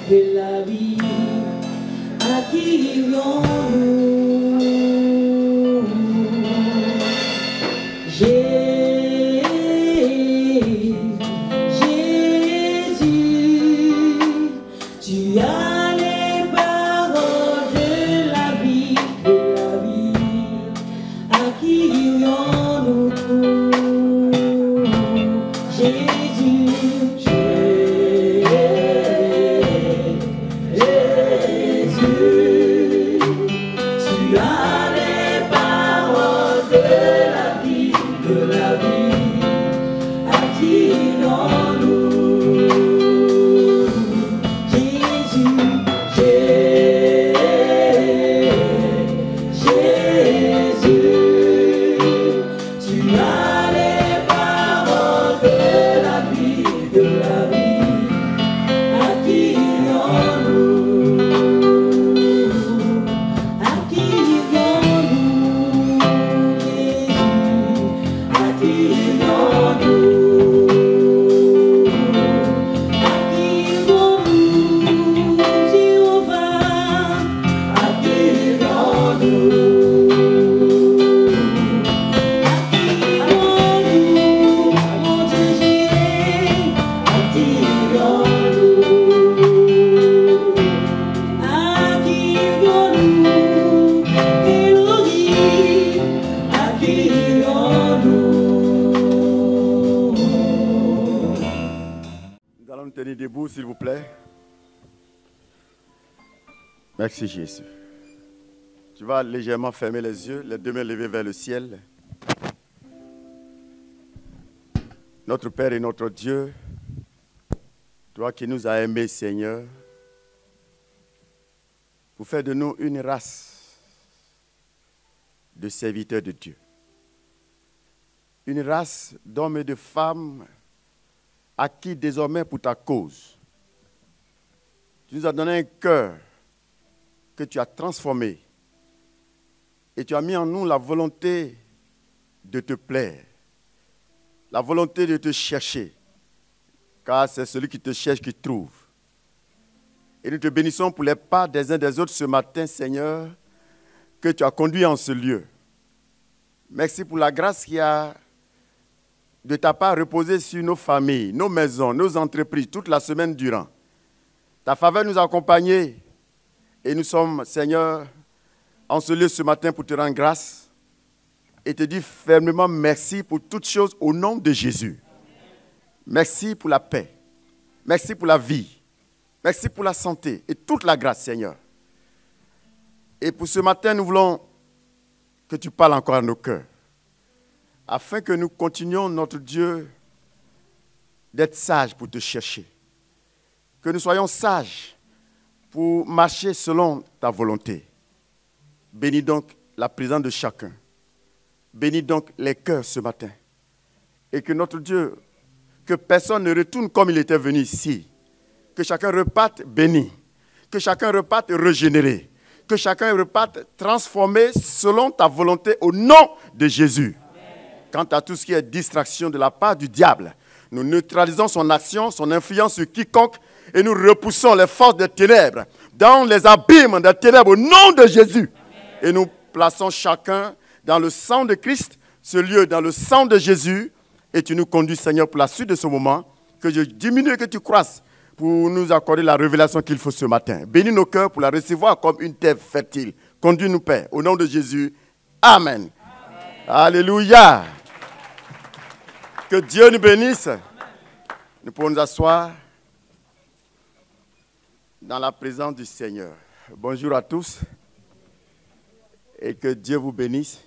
de la vie, à qui irions-nous? Jésus, tu as les paroles de la vie, à qui irions-nous? Jésus, Jésus, tu as les paroles de la vie, à qui irions-nous? Jésus, Jésus, tu as les paroles de la vie, à qui irions-nous? À qui irions-nous? Jésus, à qui irions-nous? À qui irions-nous? Jéhovah, à qui irions-nous? Nous allons nous tenir debout, s'il vous plaît. Merci Jésus. Tu vas légèrement fermer les yeux, les deux mains levées vers le ciel. Notre Père et notre Dieu, toi qui nous as aimés, Seigneur, pour faire de nous une race de serviteurs de Dieu. Une race d'hommes et de femmes acquis désormais pour ta cause. Tu nous as donné un cœur que tu as transformé et tu as mis en nous la volonté de te plaire, la volonté de te chercher, car c'est celui qui te cherche qui trouve. Et nous te bénissons pour les pas des uns des autres ce matin, Seigneur, que tu as conduit en ce lieu. Merci pour la grâce qui a de ta part reposé sur nos familles, nos maisons, nos entreprises, toute la semaine durant. Ta faveur nous a accompagnés et nous sommes, Seigneur, en ce lieu ce matin pour te rendre grâce et te dire fermement merci pour toutes choses au nom de Jésus. Merci pour la paix, merci pour la vie, merci pour la santé et toute la grâce, Seigneur. Et pour ce matin, nous voulons que tu parles encore à nos cœurs, afin que nous continuions, notre Dieu, d'être sages pour te chercher. Que nous soyons sages pour marcher selon ta volonté. Bénis donc la présence de chacun. Bénis donc les cœurs ce matin. Et que notre Dieu, que personne ne retourne comme il était venu ici. Que chacun reparte béni. Que chacun reparte régénéré. Que chacun reparte transformé selon ta volonté au nom de Jésus. Quant à tout ce qui est distraction de la part du diable, nous neutralisons son action, son influence sur quiconque et nous repoussons les forces des ténèbres dans les abîmes des ténèbres au nom de Jésus. Amen. Et nous plaçons chacun dans le sang de Christ, ce lieu dans le sang de Jésus. Et tu nous conduis, Seigneur, pour la suite de ce moment, que je diminue et que tu croisses pour nous accorder la révélation qu'il faut ce matin. Bénis nos cœurs pour la recevoir comme une terre fertile. Conduis-nous, Père, au nom de Jésus. Amen. Amen. Alléluia. Que Dieu nous bénisse. Amen. Nous pouvons nous asseoir dans la présence du Seigneur. Bonjour à tous et que Dieu vous bénisse.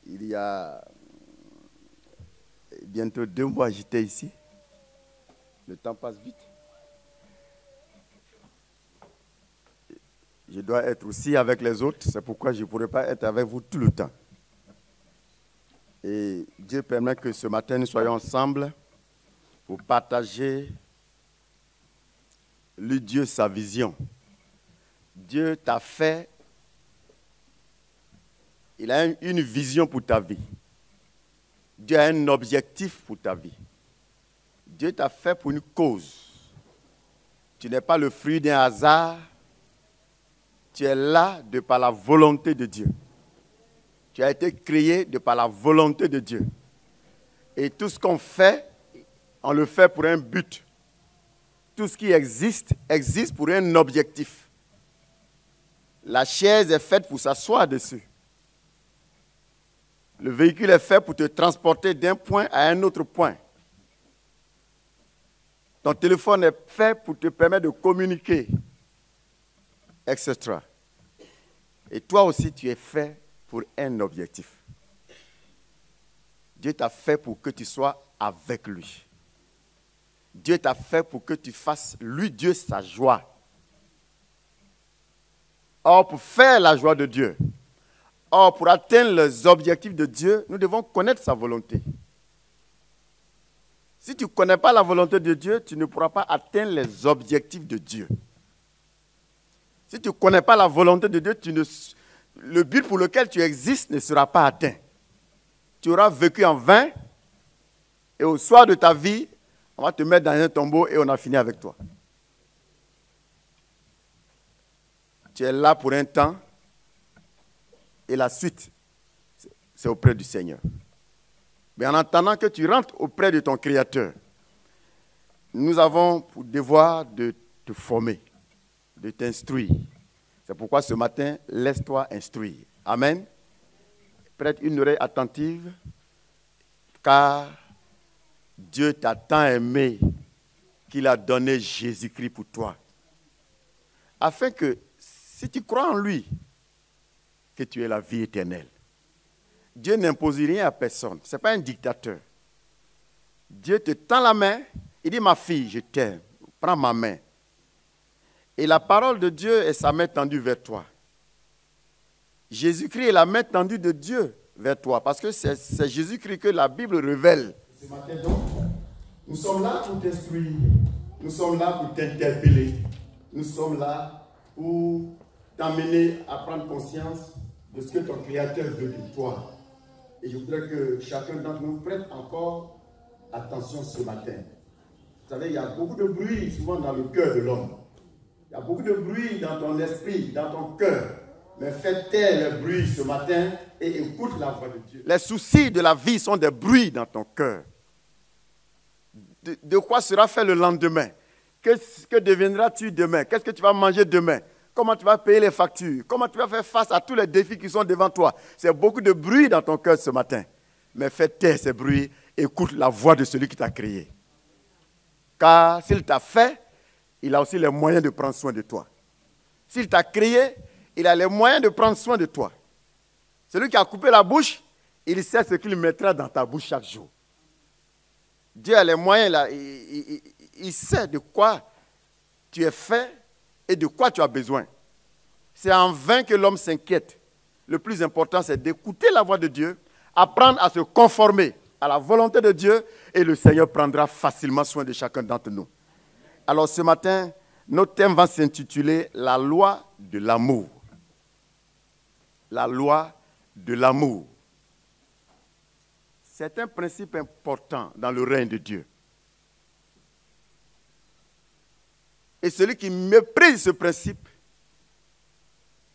Il y a bientôt 2 mois, j'étais ici. Le temps passe vite. Je dois être aussi avec les autres, c'est pourquoi je ne pourrai pas être avec vous tout le temps. Et Dieu permet que ce matin, nous soyons ensemble pour partager lui Dieu sa vision. Dieu t'a fait, il a une vision pour ta vie. Dieu a un objectif pour ta vie. Dieu t'a fait pour une cause. Tu n'es pas le fruit d'un hasard. Tu es là de par la volonté de Dieu. Tu as été créé de par la volonté de Dieu. Et tout ce qu'on fait, on le fait pour un but. Tout ce qui existe, existe pour un objectif. La chaise est faite pour s'asseoir dessus. Le véhicule est fait pour te transporter d'un point à un autre point. Ton téléphone est fait pour te permettre de communiquer, etc. Et toi aussi, tu es fait pour un objectif. Dieu t'a fait pour que tu sois avec lui. Dieu t'a fait pour que tu fasses, lui, Dieu, sa joie. Or, pour faire la joie de Dieu, pour atteindre les objectifs de Dieu, nous devons connaître sa volonté. Si tu ne connais pas la volonté de Dieu, tu ne pourras pas atteindre les objectifs de Dieu. Si tu ne connais pas la volonté de Dieu, le but pour lequel tu existes ne sera pas atteint. Tu auras vécu en vain et au soir de ta vie, on va te mettre dans un tombeau et on a fini avec toi. Tu es là pour un temps et la suite, c'est auprès du Seigneur. Mais en attendant que tu rentres auprès de ton Créateur, nous avons pour devoir de te former, de t'instruire. C'est pourquoi ce matin, laisse-toi instruire. Amen. Prête une oreille attentive, car Dieu t'a tant aimé qu'il a donné Jésus-Christ pour toi. Afin que, si tu crois en lui, que tu aies la vie éternelle. Dieu n'impose rien à personne. Ce n'est pas un dictateur. Dieu te tend la main. Il dit, ma fille, je t'aime. Prends ma main. Et la parole de Dieu est sa main tendue vers toi. Jésus-Christ est la main tendue de Dieu vers toi. Parce que c'est Jésus-Christ que la Bible révèle. Ce matin donc, nous sommes là pour t'instruire. Nous sommes là pour t'interpeller. Nous sommes là pour t'amener à prendre conscience de ce que ton Créateur veut de toi. Et je voudrais que chacun d'entre nous prête encore attention ce matin. Vous savez, il y a beaucoup de bruit souvent dans le cœur de l'homme. Il y a beaucoup de bruit dans ton esprit, dans ton cœur. Mais fais taire le bruit ce matin et écoute la voix de Dieu. Les soucis de la vie sont des bruits dans ton cœur. De quoi sera fait le lendemain? Que deviendras-tu demain? Qu'est-ce que tu vas manger demain? Comment tu vas payer les factures? Comment tu vas faire face à tous les défis qui sont devant toi? C'est beaucoup de bruit dans ton cœur ce matin. Mais fais taire ces bruits, écoute la voix de celui qui t'a créé. Car s'il t'a fait, il a aussi les moyens de prendre soin de toi. S'il t'a créé, il a les moyens de prendre soin de toi. Celui qui a coupé la bouche, il sait ce qu'il mettra dans ta bouche chaque jour. Dieu a les moyens, là, il sait de quoi tu es fait et de quoi tu as besoin. C'est en vain que l'homme s'inquiète. Le plus important, c'est d'écouter la voix de Dieu, apprendre à se conformer à la volonté de Dieu et le Seigneur prendra facilement soin de chacun d'entre nous. Alors ce matin, notre thème va s'intituler « La loi de l'amour ». La loi de l'amour. C'est un principe important dans le règne de Dieu. Et celui qui méprise ce principe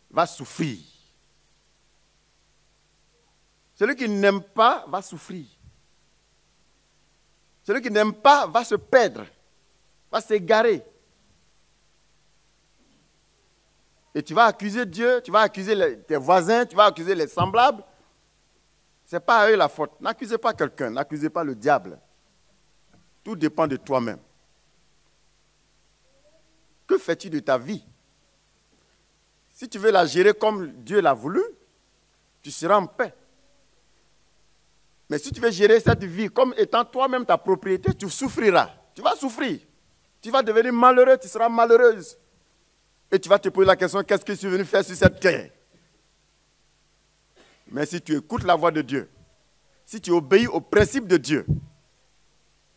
va souffrir. Celui qui n'aime pas va souffrir. Celui qui n'aime pas va se perdre, va s'égarer. Et tu vas accuser Dieu, tu vas accuser tes voisins, tu vas accuser les semblables. Ce n'est pas à eux la faute. N'accusez pas quelqu'un, n'accusez pas le diable. Tout dépend de toi-même. Que fais-tu de ta vie? Si tu veux la gérer comme Dieu l'a voulu, tu seras en paix. Mais si tu veux gérer cette vie comme étant toi-même ta propriété, tu souffriras. Tu vas souffrir. Tu vas devenir malheureux, tu seras malheureuse. Et tu vas te poser la question, qu'est-ce que je suis venu faire sur cette terre? Mais si tu écoutes la voix de Dieu, si tu obéis au principe de Dieu,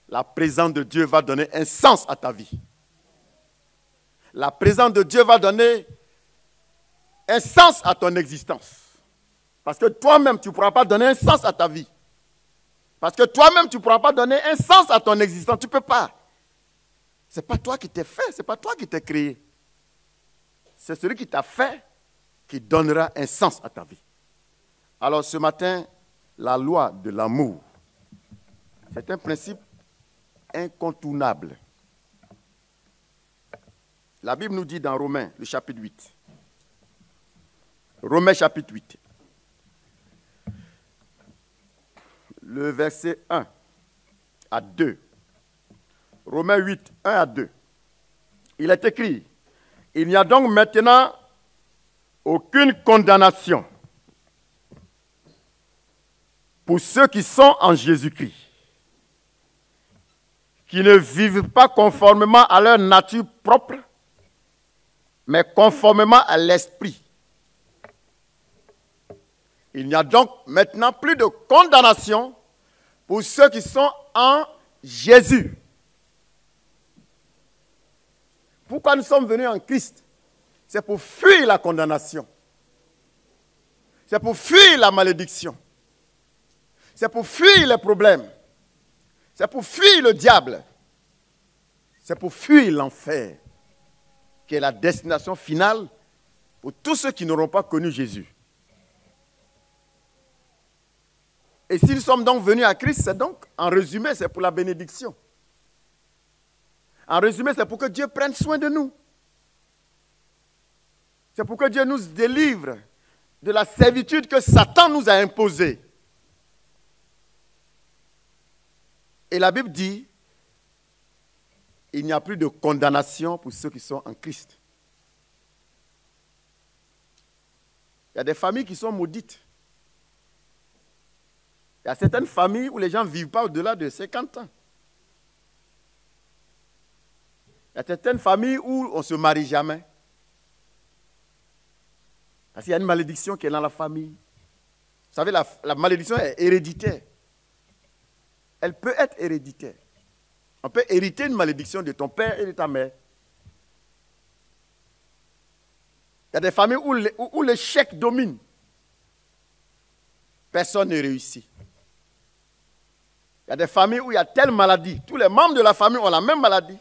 la présence de Dieu va donner un sens à ta vie. La présence de Dieu va donner un sens à ton existence. Parce que toi-même, tu ne pourras pas donner un sens à ta vie. Parce que toi-même, tu ne pourras pas donner un sens à ton existence. Tu ne peux pas. Ce n'est pas toi qui t'es fait, ce n'est pas toi qui t'es créé. C'est celui qui t'a fait qui donnera un sens à ta vie. Alors ce matin, la loi de l'amour, c'est un principe incontournable. La Bible nous dit dans Romains, le chapitre 8. Romains chapitre 8. Le verset 1 à 2. Romains 8, 1 à 2. Il est écrit, « Il n'y a donc maintenant aucune condamnation pour ceux qui sont en Jésus-Christ, qui ne vivent pas conformément à leur nature propre, mais conformément à l'esprit. Il n'y a donc maintenant plus de condamnation pour ceux qui sont en Jésus. » Pourquoi nous sommes venus en Christ? C'est pour fuir la condamnation. C'est pour fuir la malédiction. C'est pour fuir les problèmes. C'est pour fuir le diable. C'est pour fuir l'enfer, qui est la destination finale pour tous ceux qui n'auront pas connu Jésus. Et si nous sommes donc venus à Christ, c'est donc, en résumé, c'est pour la bénédiction. En résumé, c'est pour que Dieu prenne soin de nous. C'est pour que Dieu nous délivre de la servitude que Satan nous a imposée. Et la Bible dit, il n'y a plus de condamnation pour ceux qui sont en Christ. Il y a des familles qui sont maudites. Il y a certaines familles où les gens ne vivent pas au-delà de 50 ans. Il y a certaines familles où on ne se marie jamais. Parce qu'il y a une malédiction qui est dans la famille. Vous savez, la malédiction est héréditaire. Elle peut être héréditaire. On peut hériter une malédiction de ton père et de ta mère. Il y a des familles où l'échec domine. Personne ne réussit. Il y a des familles où il y a telle maladie. Tous les membres de la famille ont la même maladie.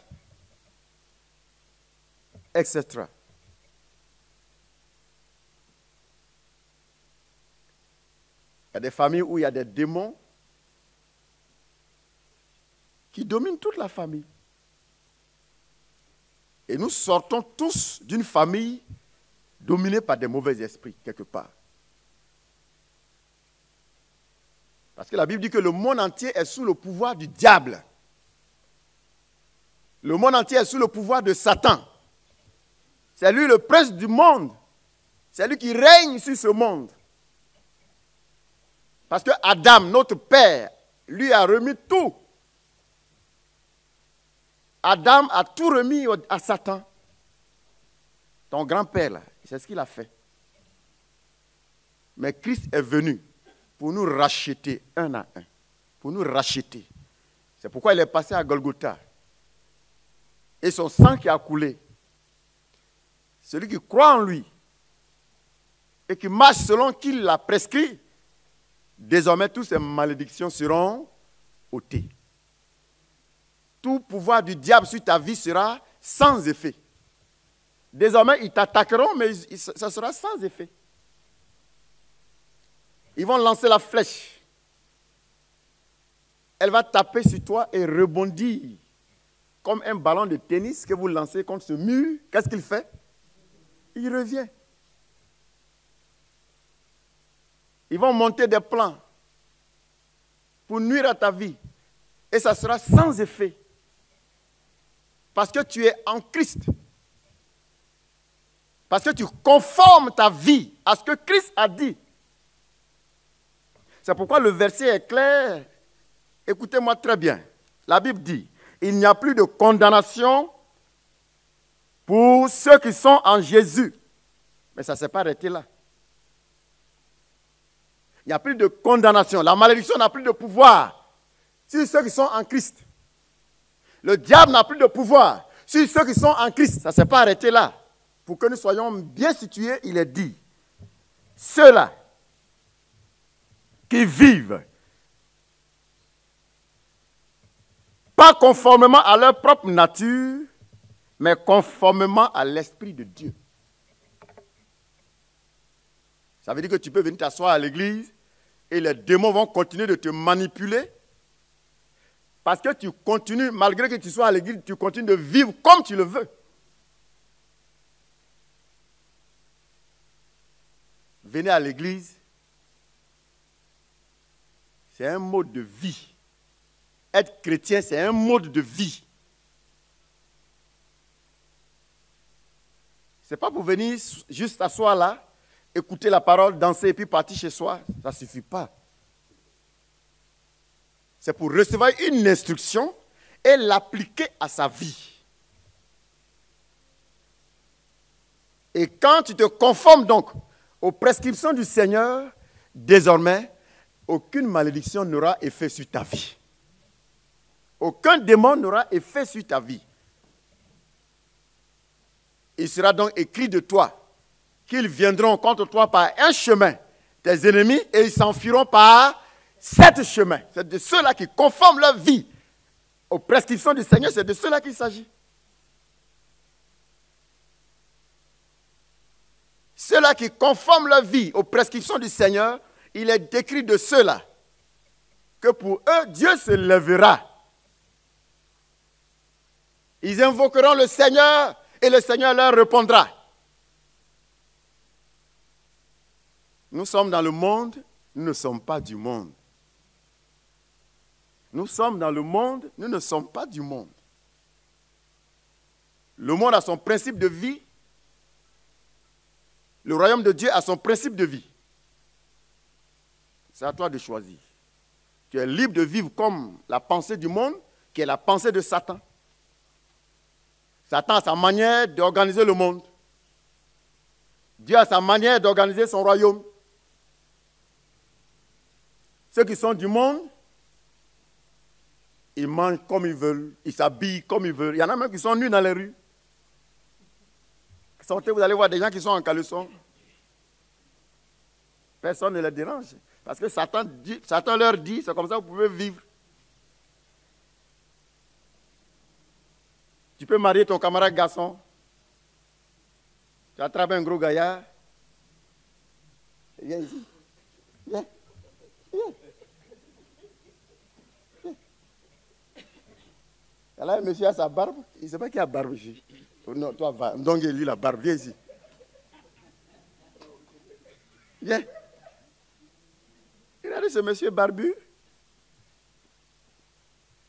Etc. Il y a des familles où il y a des démons qui dominent toute la famille. Et nous sortons tous d'une famille dominée par des mauvais esprits, quelque part. Parce que la Bible dit que le monde entier est sous le pouvoir du diable. Le monde entier est sous le pouvoir de Satan. C'est lui le prince du monde. C'est lui qui règne sur ce monde. Parce que Adam, notre père, lui a remis tout. Adam a tout remis à Satan. Ton grand-père, là, c'est ce qu'il a fait. Mais Christ est venu pour nous racheter un à un. Pour nous racheter. C'est pourquoi il est passé à Golgotha. Et son sang qui a coulé. Celui qui croit en lui et qui marche selon qu'il l'a prescrit, désormais toutes ces malédictions seront ôtées. Tout pouvoir du diable sur ta vie sera sans effet. Désormais, ils t'attaqueront, mais ça sera sans effet. Ils vont lancer la flèche. Elle va taper sur toi et rebondir. Comme un ballon de tennis que vous lancez contre ce mur. Qu'est-ce qu'il fait? Il revient. Ils vont monter des plans pour nuire à ta vie. Et ça sera sans effet. Parce que tu es en Christ. Parce que tu conformes ta vie à ce que Christ a dit. C'est pourquoi le verset est clair. Écoutez-moi très bien. La Bible dit, il n'y a plus de condamnation pour ceux qui sont en Jésus. Mais ça ne s'est pas arrêté là. Il n'y a plus de condamnation. La malédiction n'a plus de pouvoir sur ceux qui sont en Christ. Le diable n'a plus de pouvoir sur ceux qui sont en Christ. Ça ne s'est pas arrêté là. Pour que nous soyons bien situés, il est dit, ceux-là qui vivent pas conformément à leur propre nature, mais conformément à l'Esprit de Dieu. Ça veut dire que tu peux venir t'asseoir à l'église et les démons vont continuer de te manipuler parce que tu continues, malgré que tu sois à l'église, tu continues de vivre comme tu le veux. Venez à l'église, c'est un mode de vie. Être chrétien, c'est un mode de vie. Ce n'est pas pour venir juste s'asseoir là, écouter la parole, danser et puis partir chez soi. Ça ne suffit pas. C'est pour recevoir une instruction et l'appliquer à sa vie. Et quand tu te conformes donc aux prescriptions du Seigneur, désormais, aucune malédiction n'aura effet sur ta vie. Aucun démon n'aura effet sur ta vie. Il sera donc écrit de toi qu'ils viendront contre toi par un chemin, tes ennemis, et ils s'enfuiront par 7 chemins. C'est de ceux-là qui conforment leur vie aux prescriptions du Seigneur, c'est de ceux-là qu'il s'agit. Ceux-là qui conforment leur vie aux prescriptions du Seigneur, il est décrit de ceux-là que pour eux, Dieu se lèvera. Ils invoqueront le Seigneur et le Seigneur leur répondra. Nous sommes dans le monde, nous ne sommes pas du monde. Nous sommes dans le monde, nous ne sommes pas du monde. Le monde a son principe de vie. Le royaume de Dieu a son principe de vie. C'est à toi de choisir. Tu es libre de vivre comme la pensée du monde, qui est la pensée de Satan. Satan a sa manière d'organiser le monde. Dieu a sa manière d'organiser son royaume. Ceux qui sont du monde, ils mangent comme ils veulent, ils s'habillent comme ils veulent. Il y en a même qui sont nus dans les rues. Sortez, vous allez voir des gens qui sont en caleçon. Personne ne les dérange. Parce que Satan leur dit, c'est comme ça que vous pouvez vivre. Tu peux marier ton camarade garçon. Tu attrapes un gros gaillard. Viens ici. Viens. Viens. Viens. Là, un monsieur a sa barbe. Il ne sait pas qui a barbe ici. Non, toi, va. Donc, lui, la barbe. Viens ici. Viens. Regardez ce monsieur barbu.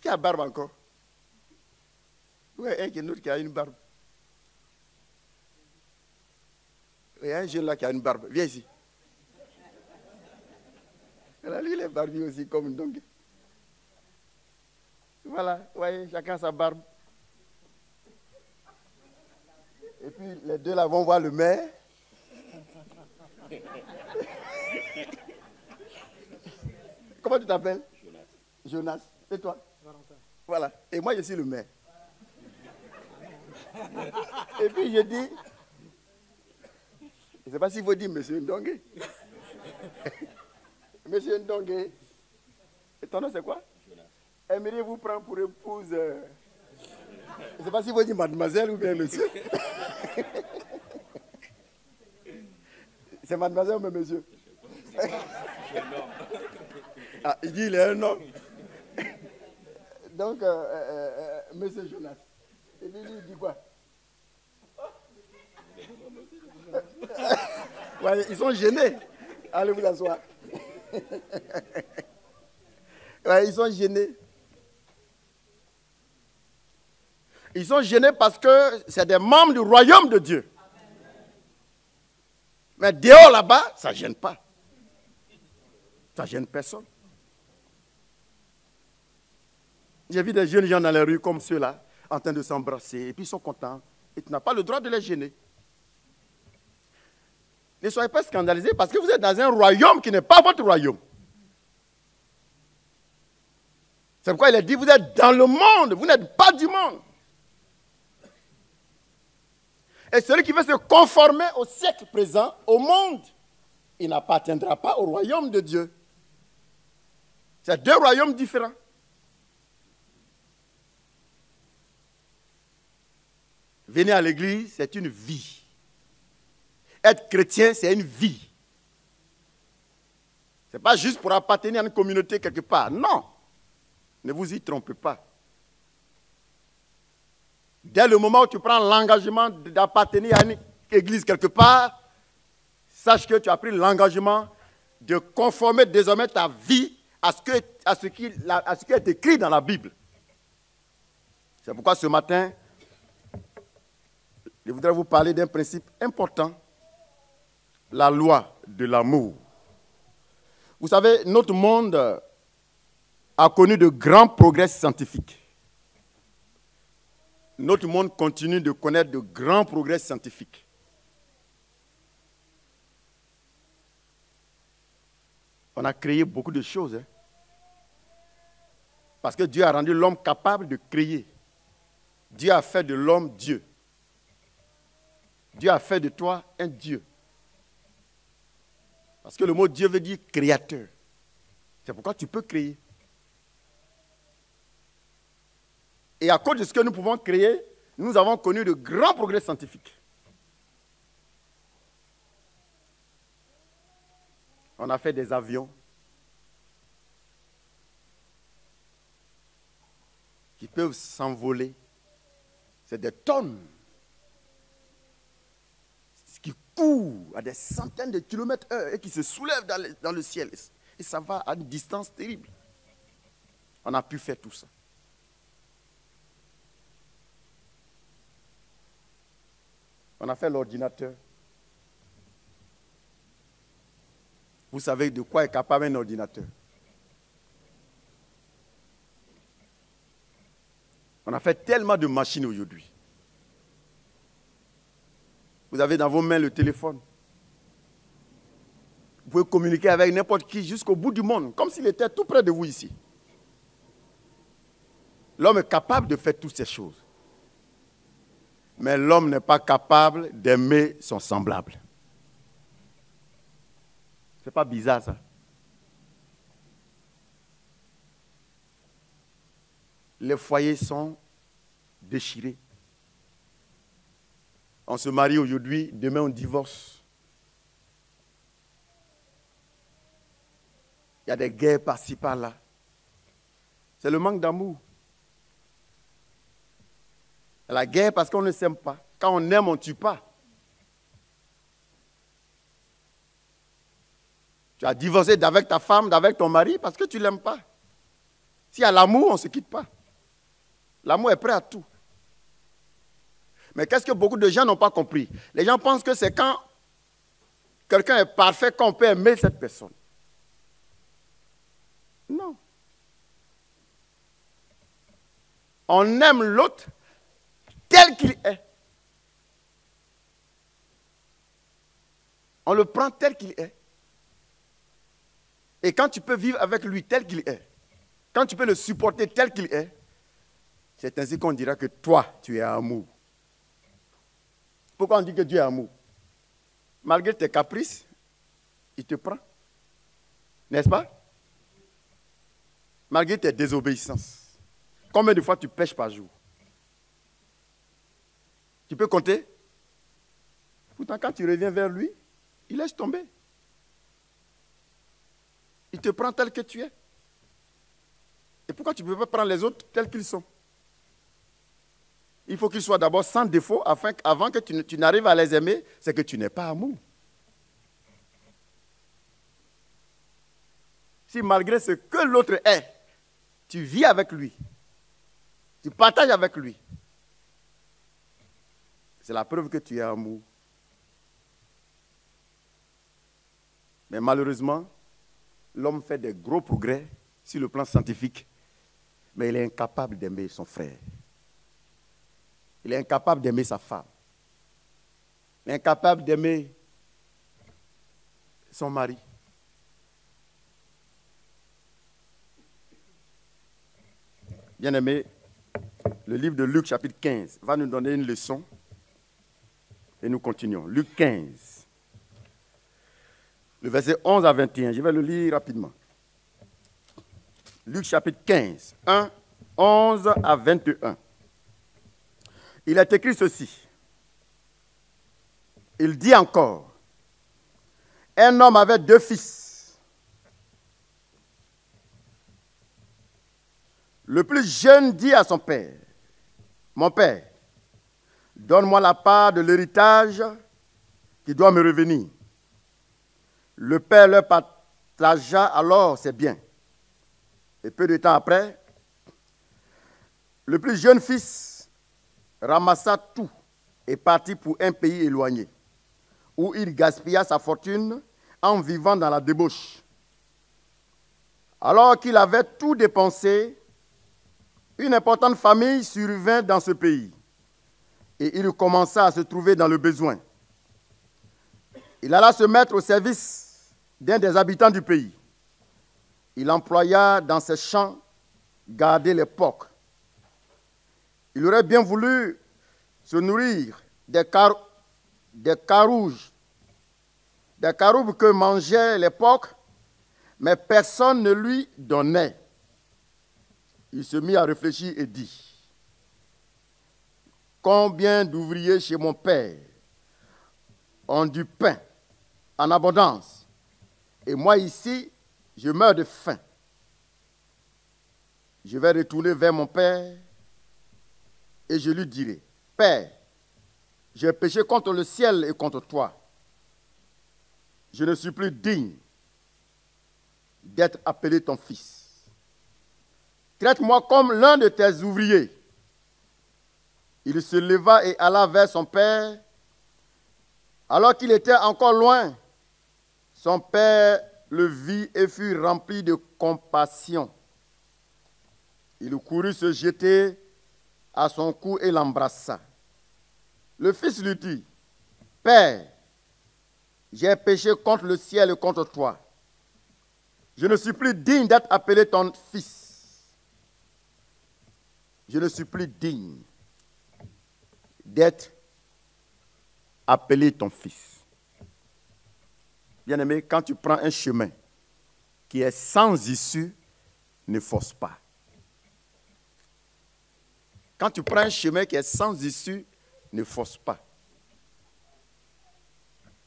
Qui a barbe encore? Oui, un autre qui a une barbe. Il y a un jeune là qui a une barbe. Viens ici. Là, lui, il est barbu aussi comme une donkey. Voilà, voyez, chacun sa barbe. Et puis, les deux là vont voir le maire. Comment tu t'appelles? Jonas. Et toi? Valentin. Voilà. Et moi, je suis le maire. Et puis, je dis, je ne sais pas s'il faut dire Monsieur Ndongue. Monsieur Ndongue. Et ton nom, c'est quoi? Jonas. Aimeriez-vous prendre pour épouse... Je ne sais pas s'il faut dire mademoiselle ou bien monsieur. C'est mademoiselle ou bien monsieur? Ah, il dit il est un homme. Donc, monsieur Jonas. Et lui, il dit quoi? Ouais, ils sont gênés. Allez vous asseoir. Ouais, ils sont gênés. Ils sont gênés parce que c'est des membres du royaume de Dieu. Mais dehors là-bas, ça ne gêne pas. Ça ne gêne personne. J'ai vu des jeunes gens dans les rues comme ceux-là, en train de s'embrasser, et puis ils sont contents. Et tu n'as pas le droit de les gêner. Ne soyez pas scandalisés parce que vous êtes dans un royaume qui n'est pas votre royaume. C'est pourquoi il a dit, vous êtes dans le monde, vous n'êtes pas du monde. Et celui qui veut se conformer au siècle présent, au monde, il n'appartiendra pas au royaume de Dieu. C'est deux royaumes différents. Venir à l'église, c'est une vie. Être chrétien, c'est une vie. Ce n'est pas juste pour appartenir à une communauté quelque part. Non. Ne vous y trompez pas. Dès le moment où tu prends l'engagement d'appartenir à une église quelque part, sache que tu as pris l'engagement de conformer désormais ta vie à ce qui est écrit dans la Bible. C'est pourquoi ce matin, je voudrais vous parler d'un principe important, la loi de l'amour. Vous savez, notre monde a connu de grands progrès scientifiques. Notre monde continue de connaître de grands progrès scientifiques. On a créé beaucoup de choses. Hein? Parce que Dieu a rendu l'homme capable de créer. Dieu a fait de l'homme Dieu. Dieu a fait de toi un Dieu. Parce que le mot Dieu veut dire créateur. C'est pourquoi tu peux créer. Et à cause de ce que nous pouvons créer, nous avons connu de grands progrès scientifiques. On a fait des avions qui peuvent s'envoler. C'est des tonnes qui courent à des centaines de kilomètres heure et qui se soulèvent dans le ciel. Et ça va à une distance terrible. On a pu faire tout ça. On a fait l'ordinateur. Vous savez de quoi est capable un ordinateur? On a fait tellement de machines aujourd'hui. Vous avez dans vos mains le téléphone. Vous pouvez communiquer avec n'importe qui jusqu'au bout du monde, comme s'il était tout près de vous ici. L'homme est capable de faire toutes ces choses. Mais l'homme n'est pas capable d'aimer son semblable. C'est pas bizarre ça? Les foyers sont déchirés. On se marie aujourd'hui, demain on divorce. Il y a des guerres par-ci, par-là. C'est le manque d'amour. La guerre parce qu'on ne s'aime pas. Quand on aime, on ne tue pas. Tu as divorcé d'avec ta femme, d'avec ton mari parce que tu ne l'aimes pas. S'il y a l'amour, on ne se quitte pas. L'amour est prêt à tout. Mais qu'est-ce que beaucoup de gens n'ont pas compris? Les gens pensent que c'est quand quelqu'un est parfait qu'on peut aimer cette personne. Non. On aime l'autre tel qu'il est. On le prend tel qu'il est. Et quand tu peux vivre avec lui tel qu'il est, quand tu peux le supporter tel qu'il est, c'est ainsi qu'on dira que toi, tu es amour. Pourquoi on dit que Dieu est amour? Malgré tes caprices, il te prend. N'est-ce pas? Malgré tes désobéissances. Combien de fois tu pêches par jour? Tu peux compter? Pourtant, quand tu reviens vers lui, il laisse tomber. Il te prend tel que tu es. Et pourquoi tu ne peux pas prendre les autres tels qu'ils sont? Il faut qu'ils soient d'abord sans défaut, avant que tu n'arrives à les aimer, c'est que tu n'es pas amour. Si malgré ce que l'autre est, tu vis avec lui, tu partages avec lui, c'est la preuve que tu es amour. Mais malheureusement, l'homme fait des gros progrès sur le plan scientifique, mais il est incapable d'aimer son frère. Il est incapable d'aimer sa femme. Il est incapable d'aimer son mari. Bien-aimé, le livre de Luc chapitre 15 va nous donner une leçon et nous continuons. Luc 15, le verset 11 à 21. Je vais le lire rapidement. Luc chapitre 15, 11 à 21. il est écrit ceci. Il dit encore, un homme avait 2 fils. Le plus jeune dit à son père, mon père, donne-moi la part de l'héritage qui doit me revenir. Le père leur partagea alors ses biens. Et peu de temps après, le plus jeune fils ramassa tout et partit pour un pays éloigné, où il gaspilla sa fortune en vivant dans la débauche. Alors qu'il avait tout dépensé, une importante famille survint dans ce pays, et il commença à se trouver dans le besoin. Il alla se mettre au service d'un des habitants du pays. Il employa dans ses champs garder les porcs. Il aurait bien voulu se nourrir des carouges que mangeaient les porcs, mais personne ne lui donnait. Il se mit à réfléchir et dit, combien d'ouvriers chez mon père ont du pain en abondance, et moi ici, je meurs de faim. Je vais retourner vers mon père et je lui dirai, Père, j'ai péché contre le ciel et contre toi. Je ne suis plus digne d'être appelé ton fils. Traite-moi comme l'un de tes ouvriers. Il se leva et alla vers son père. Alors qu'il était encore loin, son père le vit et fut rempli de compassion. Il courut se jeter à son cou et l'embrassa. Le fils lui dit, Père, j'ai péché contre le ciel et contre toi. Je ne suis plus digne d'être appelé ton fils. Je ne suis plus digne d'être appelé ton fils. Bien-aimé, quand tu prends un chemin qui est sans issue, ne force pas. Quand tu prends un chemin qui est sans issue, ne force pas.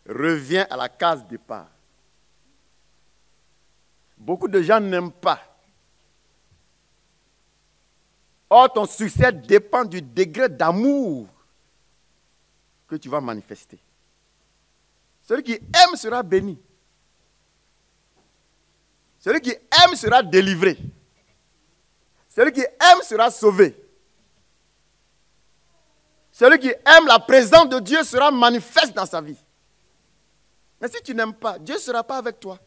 Reviens à la case départ. Beaucoup de gens n'aiment pas. Or, ton succès dépend du degré d'amour que tu vas manifester. Celui qui aime sera béni. Celui qui aime sera délivré. Celui qui aime sera sauvé. Celui qui aime la présence de Dieu sera manifeste dans sa vie. Mais si tu n'aimes pas, Dieu ne sera pas avec toi.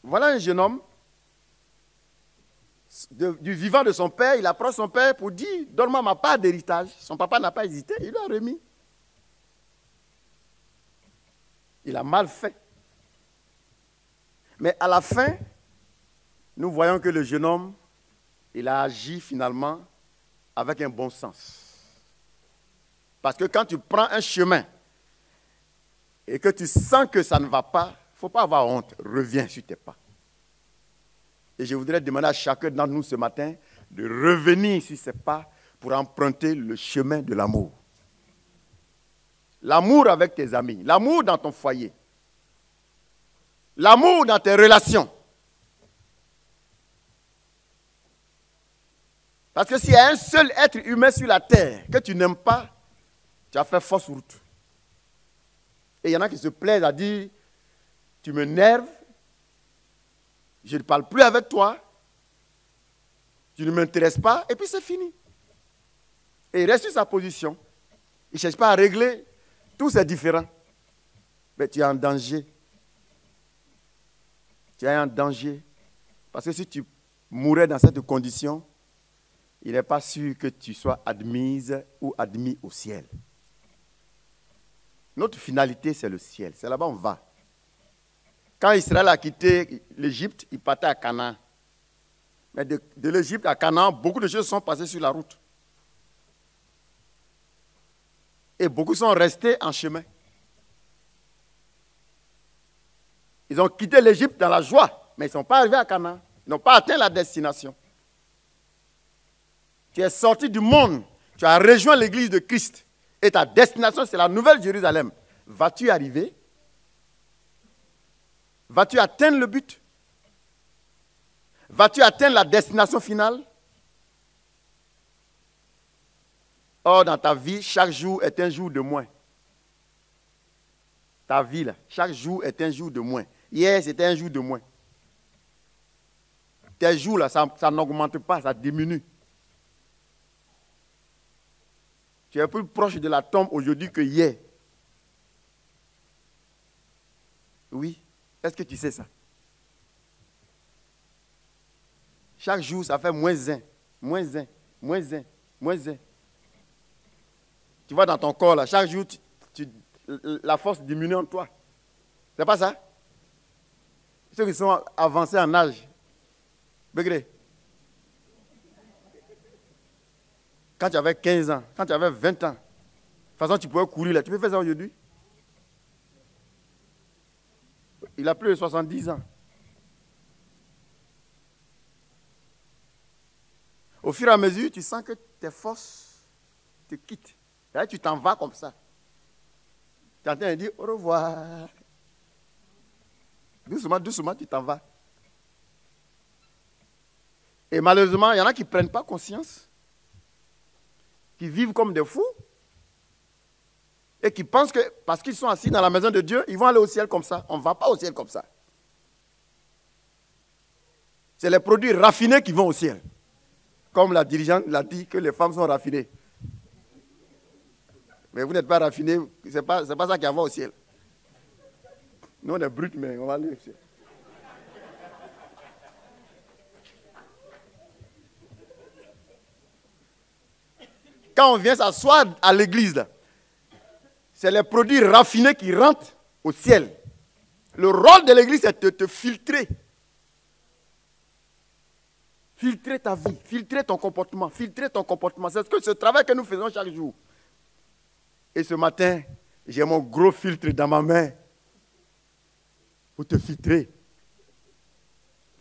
Voilà un jeune homme, du vivant de son père, il approche son père pour dire, donne-moi ma part d'héritage. Son papa n'a pas hésité, il lui a remis. Il a mal fait. Mais à la fin, nous voyons que le jeune homme, il a agi finalement avec un bon sens. Parce que quand tu prends un chemin et que tu sens que ça ne va pas, il ne faut pas avoir honte. Reviens sur tes pas. Et je voudrais demander à chacun d'entre nous ce matin de revenir sur ses pas pour emprunter le chemin de l'amour. L'amour avec tes amis, l'amour dans ton foyer, l'amour dans tes relations. Parce que s'il y a un seul être humain sur la terre que tu n'aimes pas, tu as fait fausse route. Et il y en a qui se plaisent à dire, tu m'énerves, je ne parle plus avec toi, tu ne m'intéresses pas, et puis c'est fini. Et il reste sur sa position. Il ne cherche pas à régler tous ces différends. Mais tu es en danger. Tu es en danger. Parce que si tu mourais dans cette condition, il n'est pas sûr que tu sois admise ou admis au ciel. Notre finalité, c'est le ciel. C'est là-bas on va. Quand Israël a quitté l'Égypte, il partait à Canaan. Mais de l'Égypte à Canaan, beaucoup de choses sont passées sur la route. Et beaucoup sont restés en chemin. Ils ont quitté l'Égypte dans la joie, mais ils ne sont pas arrivés à Canaan. Ils n'ont pas atteint la destination. Tu es sorti du monde. Tu as rejoint l'église de Christ. Et ta destination, c'est la nouvelle Jérusalem. Vas-tu y arriver? Vas-tu atteindre le but? Vas-tu atteindre la destination finale? Or, dans ta vie, chaque jour est un jour de moins. Ta vie, là, chaque jour est un jour de moins. Hier, c'était un jour de moins. Tes jours, là, ça n'augmente pas, ça diminue. Tu es plus proche de la tombe aujourd'hui que hier. Oui. Est-ce que tu sais ça? Chaque jour, ça fait moins 1, moins 1, moins 1, moins 1. Tu vois dans ton corps, là, chaque jour, la force diminue en toi. C'est pas ça? Ceux qui sont avancés en âge. Begré. Quand tu avais 15 ans, quand tu avais 20 ans, de toute façon, tu pouvais courir là. Tu peux faire ça aujourd'hui? Il a plus de 70 ans. Au fur et à mesure, tu sens que tes forces te quittent. Et là, tu t'en vas comme ça. Tu es en train de dire au revoir. Doucement, doucement, tu t'en vas. Et malheureusement, il y en a qui ne prennent pas conscience, qui vivent comme des fous, et qui pensent que parce qu'ils sont assis dans la maison de Dieu, ils vont aller au ciel comme ça. On ne va pas au ciel comme ça. C'est les produits raffinés qui vont au ciel. Comme la dirigeante l'a dit, que les femmes sont raffinées. Mais vous n'êtes pas raffinés, ce n'est pas ça qui va au ciel. Nous, on est bruts, mais on va aller au ciel. Quand on vient s'asseoir à l'église, là, c'est les produits raffinés qui rentrent au ciel. Le rôle de l'église, c'est de te filtrer. Filtrer ta vie, filtrer ton comportement, filtrer ton comportement. C'est ce travail que nous faisons chaque jour. Et ce matin, j'ai mon gros filtre dans ma main pour te filtrer.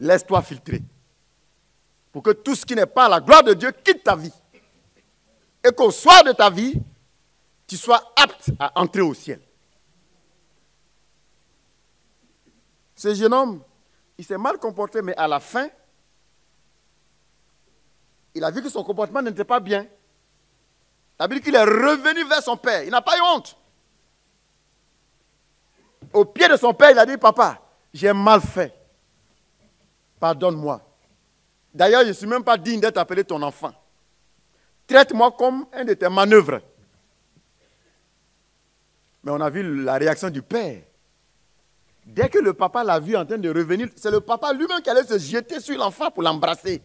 Laisse-toi filtrer. Pour que tout ce qui n'est pas à la gloire de Dieu quitte ta vie. Et qu'au soir de ta vie, tu sois apte à entrer au ciel. Ce jeune homme, il s'est mal comporté, mais à la fin, il a vu que son comportement n'était pas bien. Ça veut dire qu'il est revenu vers son père. Il n'a pas eu honte. Au pied de son père, il a dit, papa, j'ai mal fait. Pardonne-moi. D'ailleurs, je ne suis même pas digne d'être appelé ton enfant. Traite-moi comme un de tes manœuvres. Mais on a vu la réaction du père. Dès que le papa l'a vu en train de revenir, c'est le papa lui-même qui allait se jeter sur l'enfant pour l'embrasser.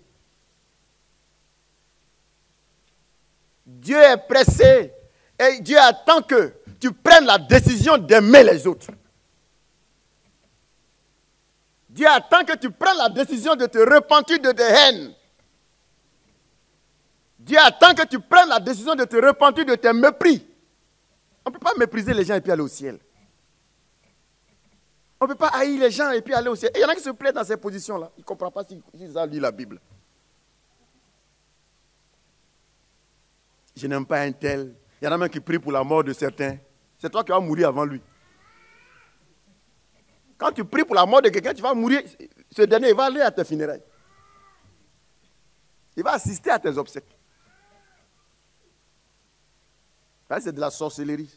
Dieu est pressé et Dieu attend que tu prennes la décision d'aimer les autres. Dieu attend que tu prennes la décision de te repentir de tes haines. Dieu attend que tu prennes la décision de te repentir de tes mépris. On ne peut pas mépriser les gens et puis aller au ciel. On ne peut pas haïr les gens et puis aller au ciel. Et il y en a qui se plaisent dans ces positions-là. Ils ne comprennent pas s'ils ont lu la Bible. Je n'aime pas un tel. Il y en a même qui prient pour la mort de certains. C'est toi qui vas mourir avant lui. Quand tu pries pour la mort de quelqu'un, tu vas mourir. Ce dernier, il va aller à tes funérailles. Il va assister à tes obsèques. C'est de la sorcellerie.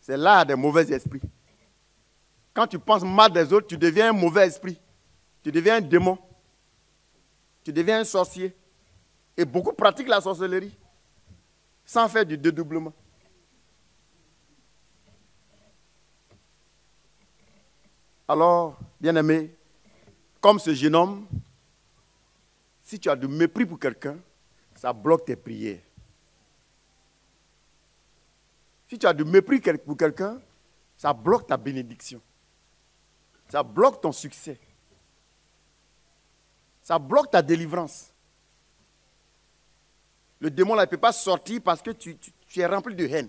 C'est l'art des mauvais esprits. Quand tu penses mal des autres, tu deviens un mauvais esprit. Tu deviens un démon. Tu deviens un sorcier. Et beaucoup pratiquent la sorcellerie sans faire du dédoublement. Alors, bien-aimé, comme ce jeune homme, si tu as du mépris pour quelqu'un, ça bloque tes prières. Si tu as du mépris pour quelqu'un, ça bloque ta bénédiction. Ça bloque ton succès. Ça bloque ta délivrance. Le démon là, il ne peut pas sortir parce que tu es rempli de haine.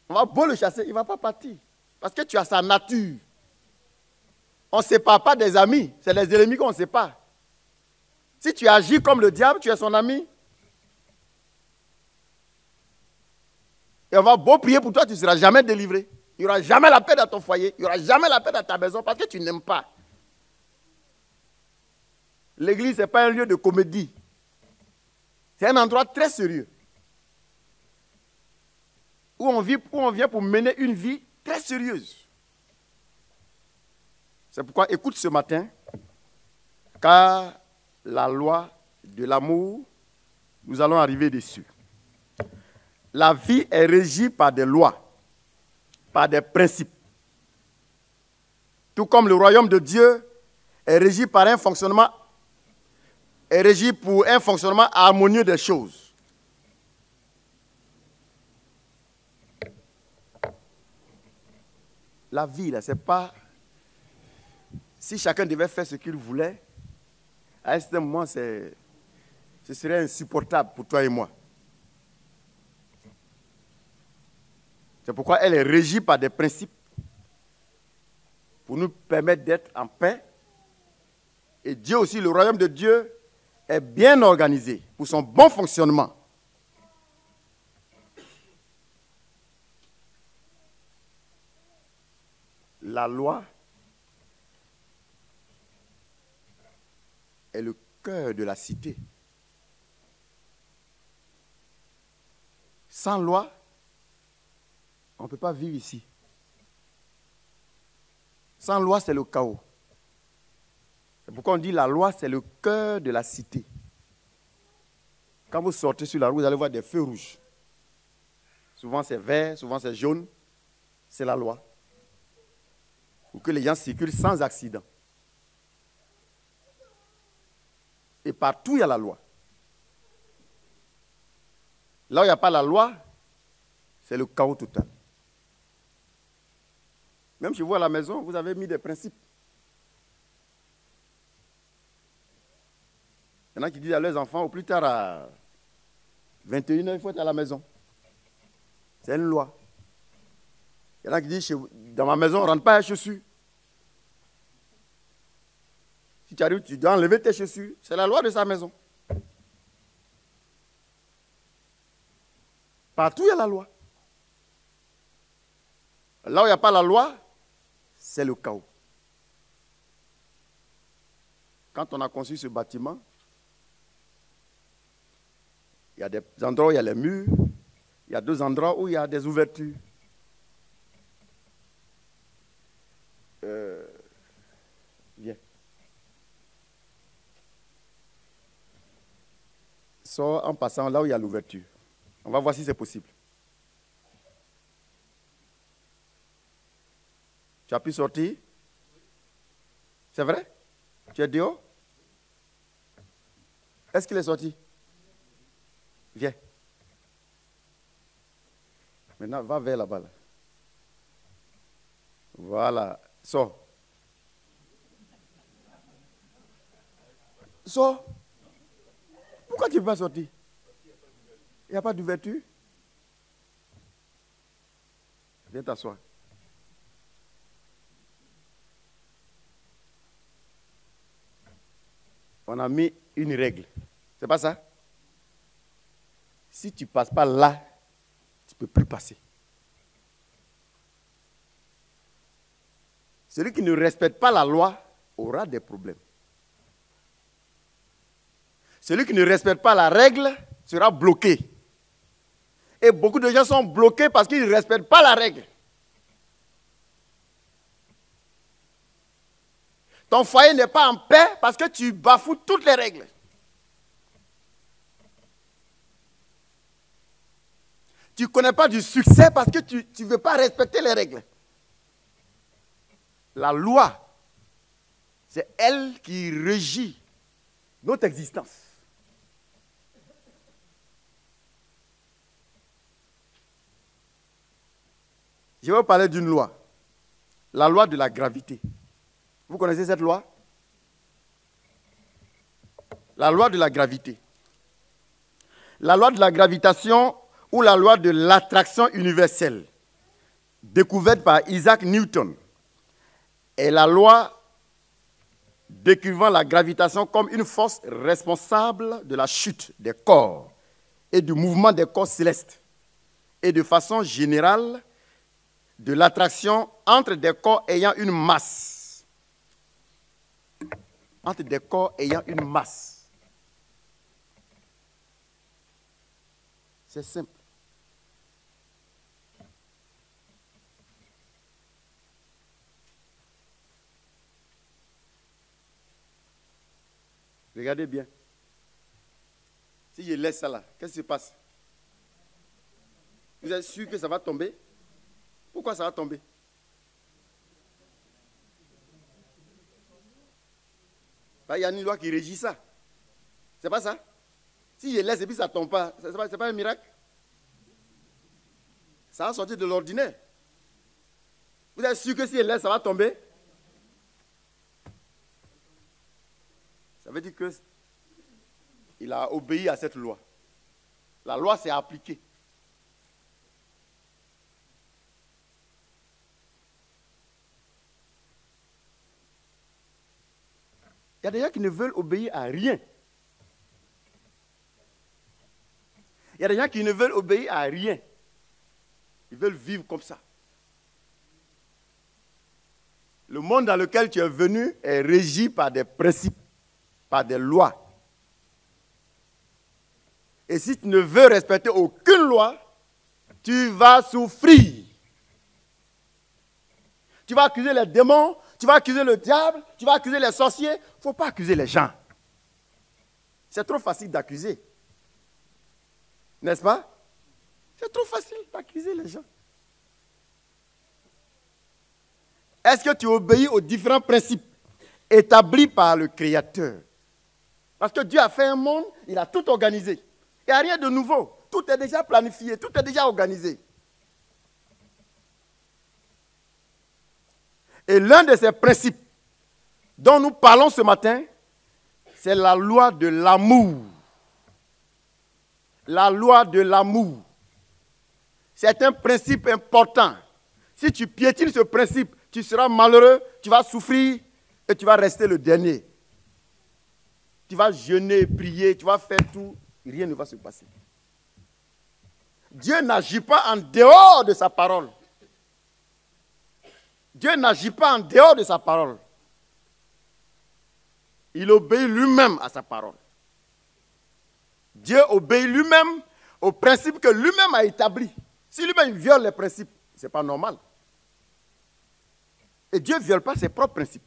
On va beau le chasser, il ne va pas partir. Parce que tu as sa nature. On ne sépare pas des amis. C'est les ennemis qu'on ne sépare. Si tu agis comme le diable, tu es son ami. Et on va beau prier pour toi, tu ne seras jamais délivré. Il n'y aura jamais la paix dans ton foyer. Il n'y aura jamais la paix dans ta maison parce que tu n'aimes pas. L'église, ce n'est pas un lieu de comédie. C'est un endroit très sérieux. Où on vient pour mener une vie très sérieuse. C'est pourquoi écoute ce matin, car la loi de l'amour, nous allons arriver dessus. La vie est régie par des lois, par des principes. Tout comme le royaume de Dieu est régi par un fonctionnement, est régi pour un fonctionnement harmonieux des choses. La vie, là, c'est pas... Si chacun devait faire ce qu'il voulait, à un certain moment, ce serait insupportable pour toi et moi. C'est pourquoi elle est régie par des principes pour nous permettre d'être en paix. Et Dieu aussi, le royaume de Dieu, est bien organisé pour son bon fonctionnement. La loi est le cœur de la cité. Sans loi, on ne peut pas vivre ici. Sans loi, c'est le chaos. C'est pourquoi on dit la loi, c'est le cœur de la cité. Quand vous sortez sur la route, vous allez voir des feux rouges. Souvent c'est vert, souvent c'est jaune. C'est la loi. Pour que les gens circulent sans accident. Et partout, il y a la loi. Là où il n'y a pas la loi, c'est le chaos total. Même chez vous à la maison, vous avez mis des principes. Il y en a qui disent à leurs enfants, au plus tard à 21h, il faut être à la maison. C'est une loi. Il y en a qui disent, dans ma maison, on ne rentre pas les chaussures. Si tu arrives, tu dois enlever tes chaussures. C'est la loi de sa maison. Partout, il y a la loi. Là où il n'y a pas la loi, c'est le chaos. Quand on a conçu ce bâtiment, il y a des endroits où il y a les murs, il y a deux endroits où il y a des ouvertures. Viens. Sors en passant là où il y a l'ouverture. On va voir si c'est possible. Tu as pu sortir? C'est vrai? Tu es dehors? Est-ce qu'il est sorti? Viens. Maintenant, va vers là-bas. Là. Voilà. Sors. Sors. Pourquoi tu ne peux pas sortir? Il n'y a pas d'ouverture? Viens t'asseoir. On a mis une règle. C'est pas ça? Si tu ne passes pas là, tu ne peux plus passer. Celui qui ne respecte pas la loi aura des problèmes. Celui qui ne respecte pas la règle sera bloqué. Et beaucoup de gens sont bloqués parce qu'ils ne respectent pas la règle. Ton foyer n'est pas en paix parce que tu bafoues toutes les règles. Tu ne connais pas du succès parce que tu ne veux pas respecter les règles. La loi, c'est elle qui régit notre existence. Je vais vous parler d'une loi. La loi de la gravité. Vous connaissez cette loi? La loi de la gravité. La loi de la gravitation ou la loi de l'attraction universelle, découverte par Isaac Newton, est la loi décrivant la gravitation comme une force responsable de la chute des corps et du mouvement des corps célestes, et de façon générale, de l'attraction entre des corps ayant une masse. Entre des corps ayant une masse. C'est simple. Regardez bien. Si je laisse ça là, qu'est-ce qui se passe? Vous êtes sûr que ça va tomber? Pourquoi ça va tomber? Il y a une loi qui régit ça. C'est pas ça? Si je laisse et puis ça ne tombe pas, ce n'est pas un miracle? Ça va sortir de l'ordinaire. Vous êtes sûr que si je laisse, ça va tomber? Ça veut dire qu'il a obéi à cette loi. La loi s'est appliquée. Il y a des gens qui ne veulent obéir à rien. Il y a des gens qui ne veulent obéir à rien. Ils veulent vivre comme ça. Le monde dans lequel tu es venu est régi par des principes, par des lois. Et si tu ne veux respecter aucune loi, tu vas souffrir. Tu vas accuser les démons, tu vas accuser le diable, tu vas accuser les sorciers. Il ne faut pas accuser les gens. C'est trop facile d'accuser. N'est-ce pas? C'est trop facile d'accuser les gens. Est-ce que tu obéis aux différents principes établis par le Créateur? Parce que Dieu a fait un monde, il a tout organisé. Il n'y a rien de nouveau. Tout est déjà planifié, tout est déjà organisé. Et l'un de ces principes dont nous parlons ce matin, c'est la loi de l'amour. La loi de l'amour. C'est un principe important. Si tu piétines ce principe, tu seras malheureux, tu vas souffrir et tu vas rester le dernier. Tu vas jeûner, prier, tu vas faire tout, rien ne va se passer. Dieu n'agit pas en dehors de sa parole. Dieu n'agit pas en dehors de sa parole. Il obéit lui-même à sa parole. Dieu obéit lui-même aux principes que lui-même a établis. Si lui-même viole les principes, ce n'est pas normal. Et Dieu ne viole pas ses propres principes.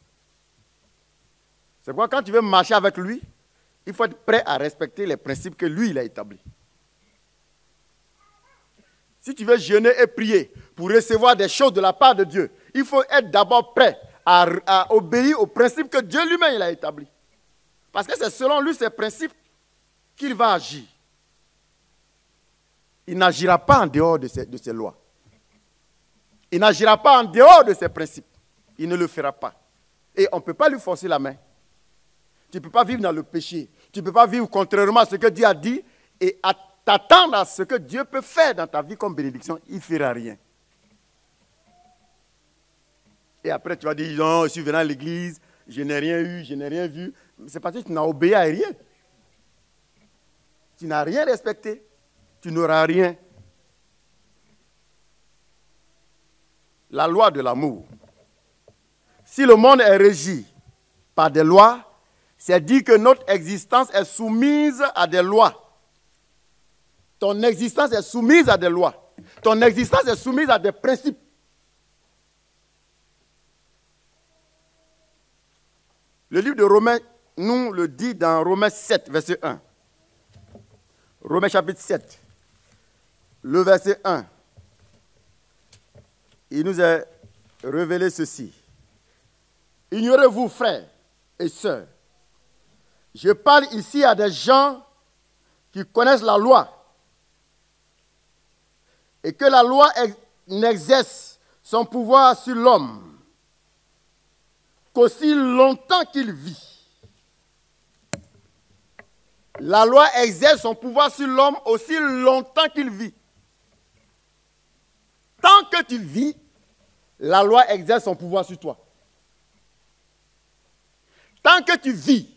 C'est pourquoi quand tu veux marcher avec lui, il faut être prêt à respecter les principes que lui, il a établis. Si tu veux jeûner et prier pour recevoir des choses de la part de Dieu, il faut être d'abord prêt à obéir aux principes que Dieu lui-même il a établis. Parce que c'est selon lui ces principes qu'il va agir. Il n'agira pas en dehors de ces lois. Il n'agira pas en dehors de ces principes. Il ne le fera pas. Et on ne peut pas lui forcer la main. Tu ne peux pas vivre dans le péché. Tu ne peux pas vivre contrairement à ce que Dieu a dit et à t'attendre à ce que Dieu peut faire dans ta vie comme bénédiction. Il ne fera rien. Et après, tu vas dire, non, je suis venu à l'église, je n'ai rien eu, je n'ai rien vu. C'est parce que tu n'as obéi à rien. Tu n'as rien respecté. Tu n'auras rien. La loi de l'amour. Si le monde est régi par des lois, c'est dire que notre existence est soumise à des lois. Ton existence est soumise à des lois. Ton existence est soumise à des principes. Le livre de Romains nous le dit dans Romains 7, verset 1. Romains chapitre 7, le verset 1. Il nous est révélé ceci. Ignorez-vous, frères et sœurs, je parle ici à des gens qui connaissent la loi et que la loi n'exerce son pouvoir sur l'homme qu'aussi longtemps qu'il vit. La loi exerce son pouvoir sur l'homme aussi longtemps qu'il vit. Tant que tu vis, la loi exerce son pouvoir sur toi. Tant que tu vis,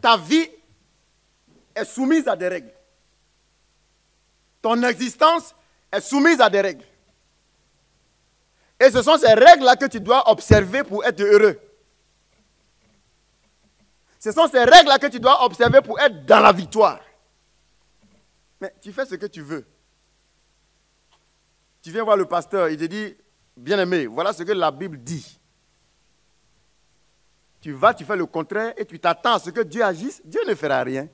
ta vie est soumise à des règles. Ton existence est soumise à des règles. Et ce sont ces règles-là que tu dois observer pour être heureux. Ce sont ces règles-là que tu dois observer pour être dans la victoire. Mais tu fais ce que tu veux. Tu viens voir le pasteur, il te dit, bien-aimé, voilà ce que la Bible dit. Tu vas, tu fais le contraire et tu t'attends à ce que Dieu agisse. Dieu ne fera rien.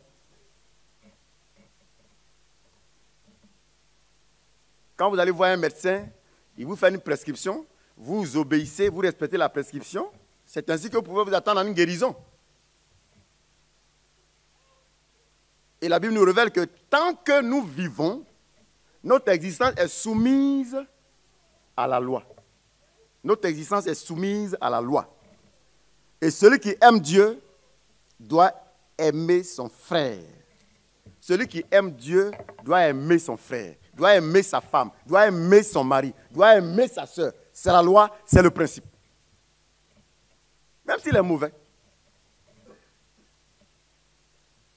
Quand vous allez voir un médecin, il vous fait une prescription, vous obéissez, vous respectez la prescription. C'est ainsi que vous pouvez vous attendre à une guérison. Et la Bible nous révèle que tant que nous vivons, notre existence est soumise à la loi. Notre existence est soumise à la loi. Et celui qui aime Dieu doit aimer son frère. Celui qui aime Dieu doit aimer son frère, doit aimer sa femme, doit aimer son mari, doit aimer sa soeur. C'est la loi, c'est le principe. Même s'il est mauvais.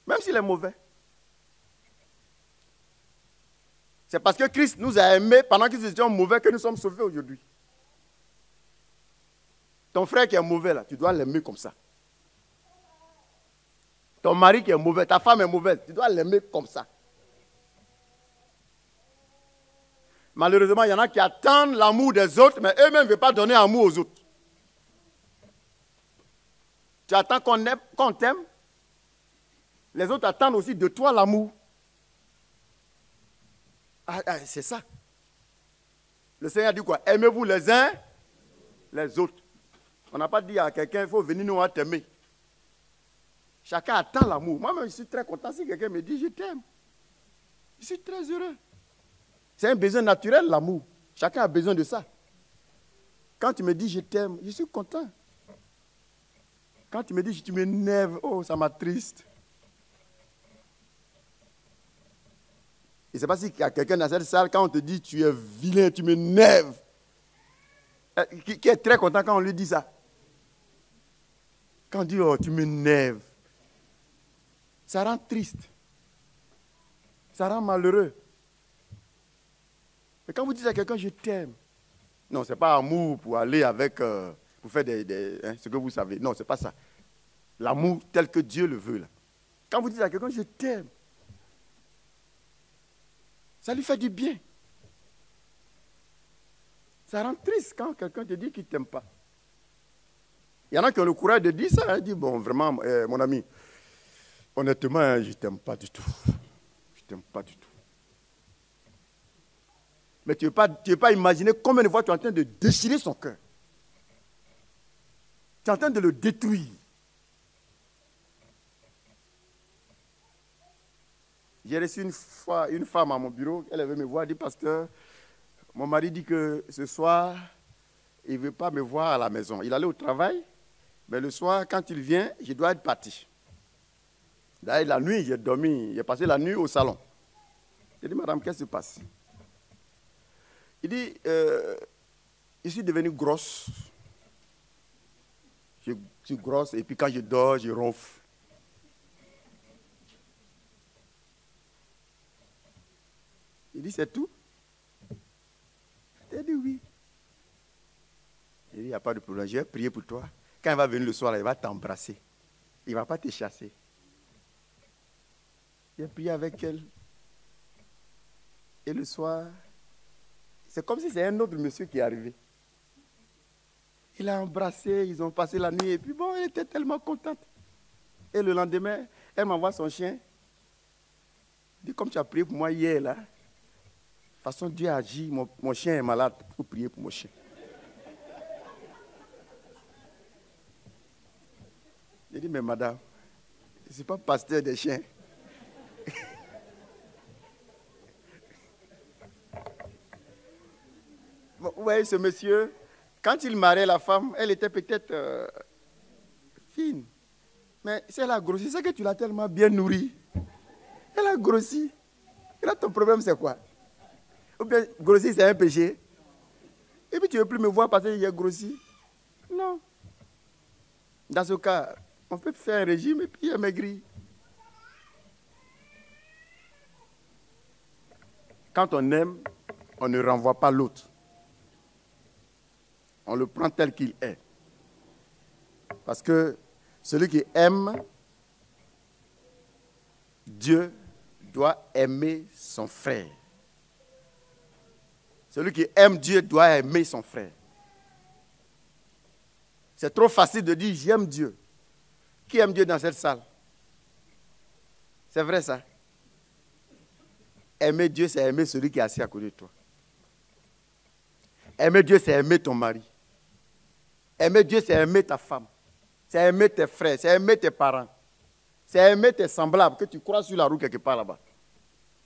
Même s'il est mauvais. C'est parce que Christ nous a aimés pendant que nous étions mauvais que nous sommes sauvés aujourd'hui. Ton frère qui est mauvais, là, tu dois l'aimer comme ça. Ton mari qui est mauvais, ta femme est mauvaise, tu dois l'aimer comme ça. Malheureusement, il y en a qui attendent l'amour des autres, mais eux-mêmes ne veulent pas donner amour aux autres. Tu attends qu'on t'aime. Les autres attendent aussi de toi l'amour. C'est ça. Le Seigneur dit quoi? Aimez-vous les uns les autres. On n'a pas dit à quelqu'un, il faut venir nous t'aimer. Chacun attend l'amour. Moi-même, je suis très content si quelqu'un me dit, je t'aime. Je suis très heureux. C'est un besoin naturel, l'amour. Chacun a besoin de ça. Quand tu me dis, je t'aime, je suis content. Quand tu me dis, tu m'énerves, oh, ça m'attriste. Je ne sais pas s'il y a quelqu'un dans cette salle, quand on te dit, tu es vilain, tu m'énerves, qui est très content quand on lui dit ça. Quand on dit, oh, tu m'énerves, ça rend triste. Ça rend malheureux. Mais quand vous dites à quelqu'un, je t'aime, non, ce n'est pas amour pour aller avec, pour faire ce que vous savez. Non, ce n'est pas ça. L'amour tel que Dieu le veut. Là. Quand vous dites à quelqu'un, je t'aime, ça lui fait du bien. Ça rend triste quand quelqu'un te dit qu'il ne t'aime pas. Il y en a qui ont le courage de dire ça. Ils disent, bon, vraiment, mon ami, honnêtement, je ne t'aime pas du tout. Je ne t'aime pas du tout. Mais tu ne veux pas imaginer combien de fois tu es en train de déchirer son cœur. Tu es en train de le détruire. J'ai reçu une fois une femme à mon bureau, elle avait me voir, elle dit, pasteur, mon mari dit que ce soir, il ne veut pas me voir à la maison. Il allait au travail, mais le soir, quand il vient, je dois être parti. D'ailleurs, la nuit, j'ai dormi, j'ai passé la nuit au salon. J'ai dit, madame, qu'est-ce qui se passe? Il dit, je suis devenue grosse. Je suis grosse et puis quand je dors, je ronfle. Il dit, c'est tout? Il dit, oui. Il dit, il n'y a pas de problème, je vais prier pour toi. Quand il va venir le soir, il va t'embrasser. Il ne va pas te chasser. J'ai prié avec elle. Et le soir, c'est comme si c'est un autre monsieur qui est arrivé. Il a embrassé, ils ont passé la nuit. Et puis bon, elle était tellement contente. Et le lendemain, elle m'envoie son chien. Elle dit, comme tu as prié pour moi hier, là, de toute façon, Dieu a agi, mon chien est malade, il faut prier pour mon chien. J'ai dit, mais madame, je ne suis pas pasteur des chiens. Bon, vous voyez, ce monsieur, quand il mariait la femme, elle était peut-être fine. Mais si elle a grossi, c'est que tu l'as tellement bien nourrie. Elle a grossi. Et là, ton problème, c'est quoi? Ou bien, grossir, c'est un péché. Et puis, tu ne veux plus me voir parce que j'ai grossi. Non. Dans ce cas, On peut faire un régime et puis maigrir. Quand on aime, on ne renvoie pas l'autre. On le prend tel qu'il est. Parce que celui qui aime Dieu doit aimer son frère. Celui qui aime Dieu doit aimer son frère. C'est trop facile de dire j'aime Dieu. Qui aime Dieu dans cette salle? C'est vrai ça? Aimer Dieu, c'est aimer celui qui est assis à côté de toi. Aimer Dieu, c'est aimer ton mari. Aimer Dieu, c'est aimer ta femme. C'est aimer tes frères, c'est aimer tes parents. C'est aimer tes semblables que tu crois sur la route quelque part là-bas.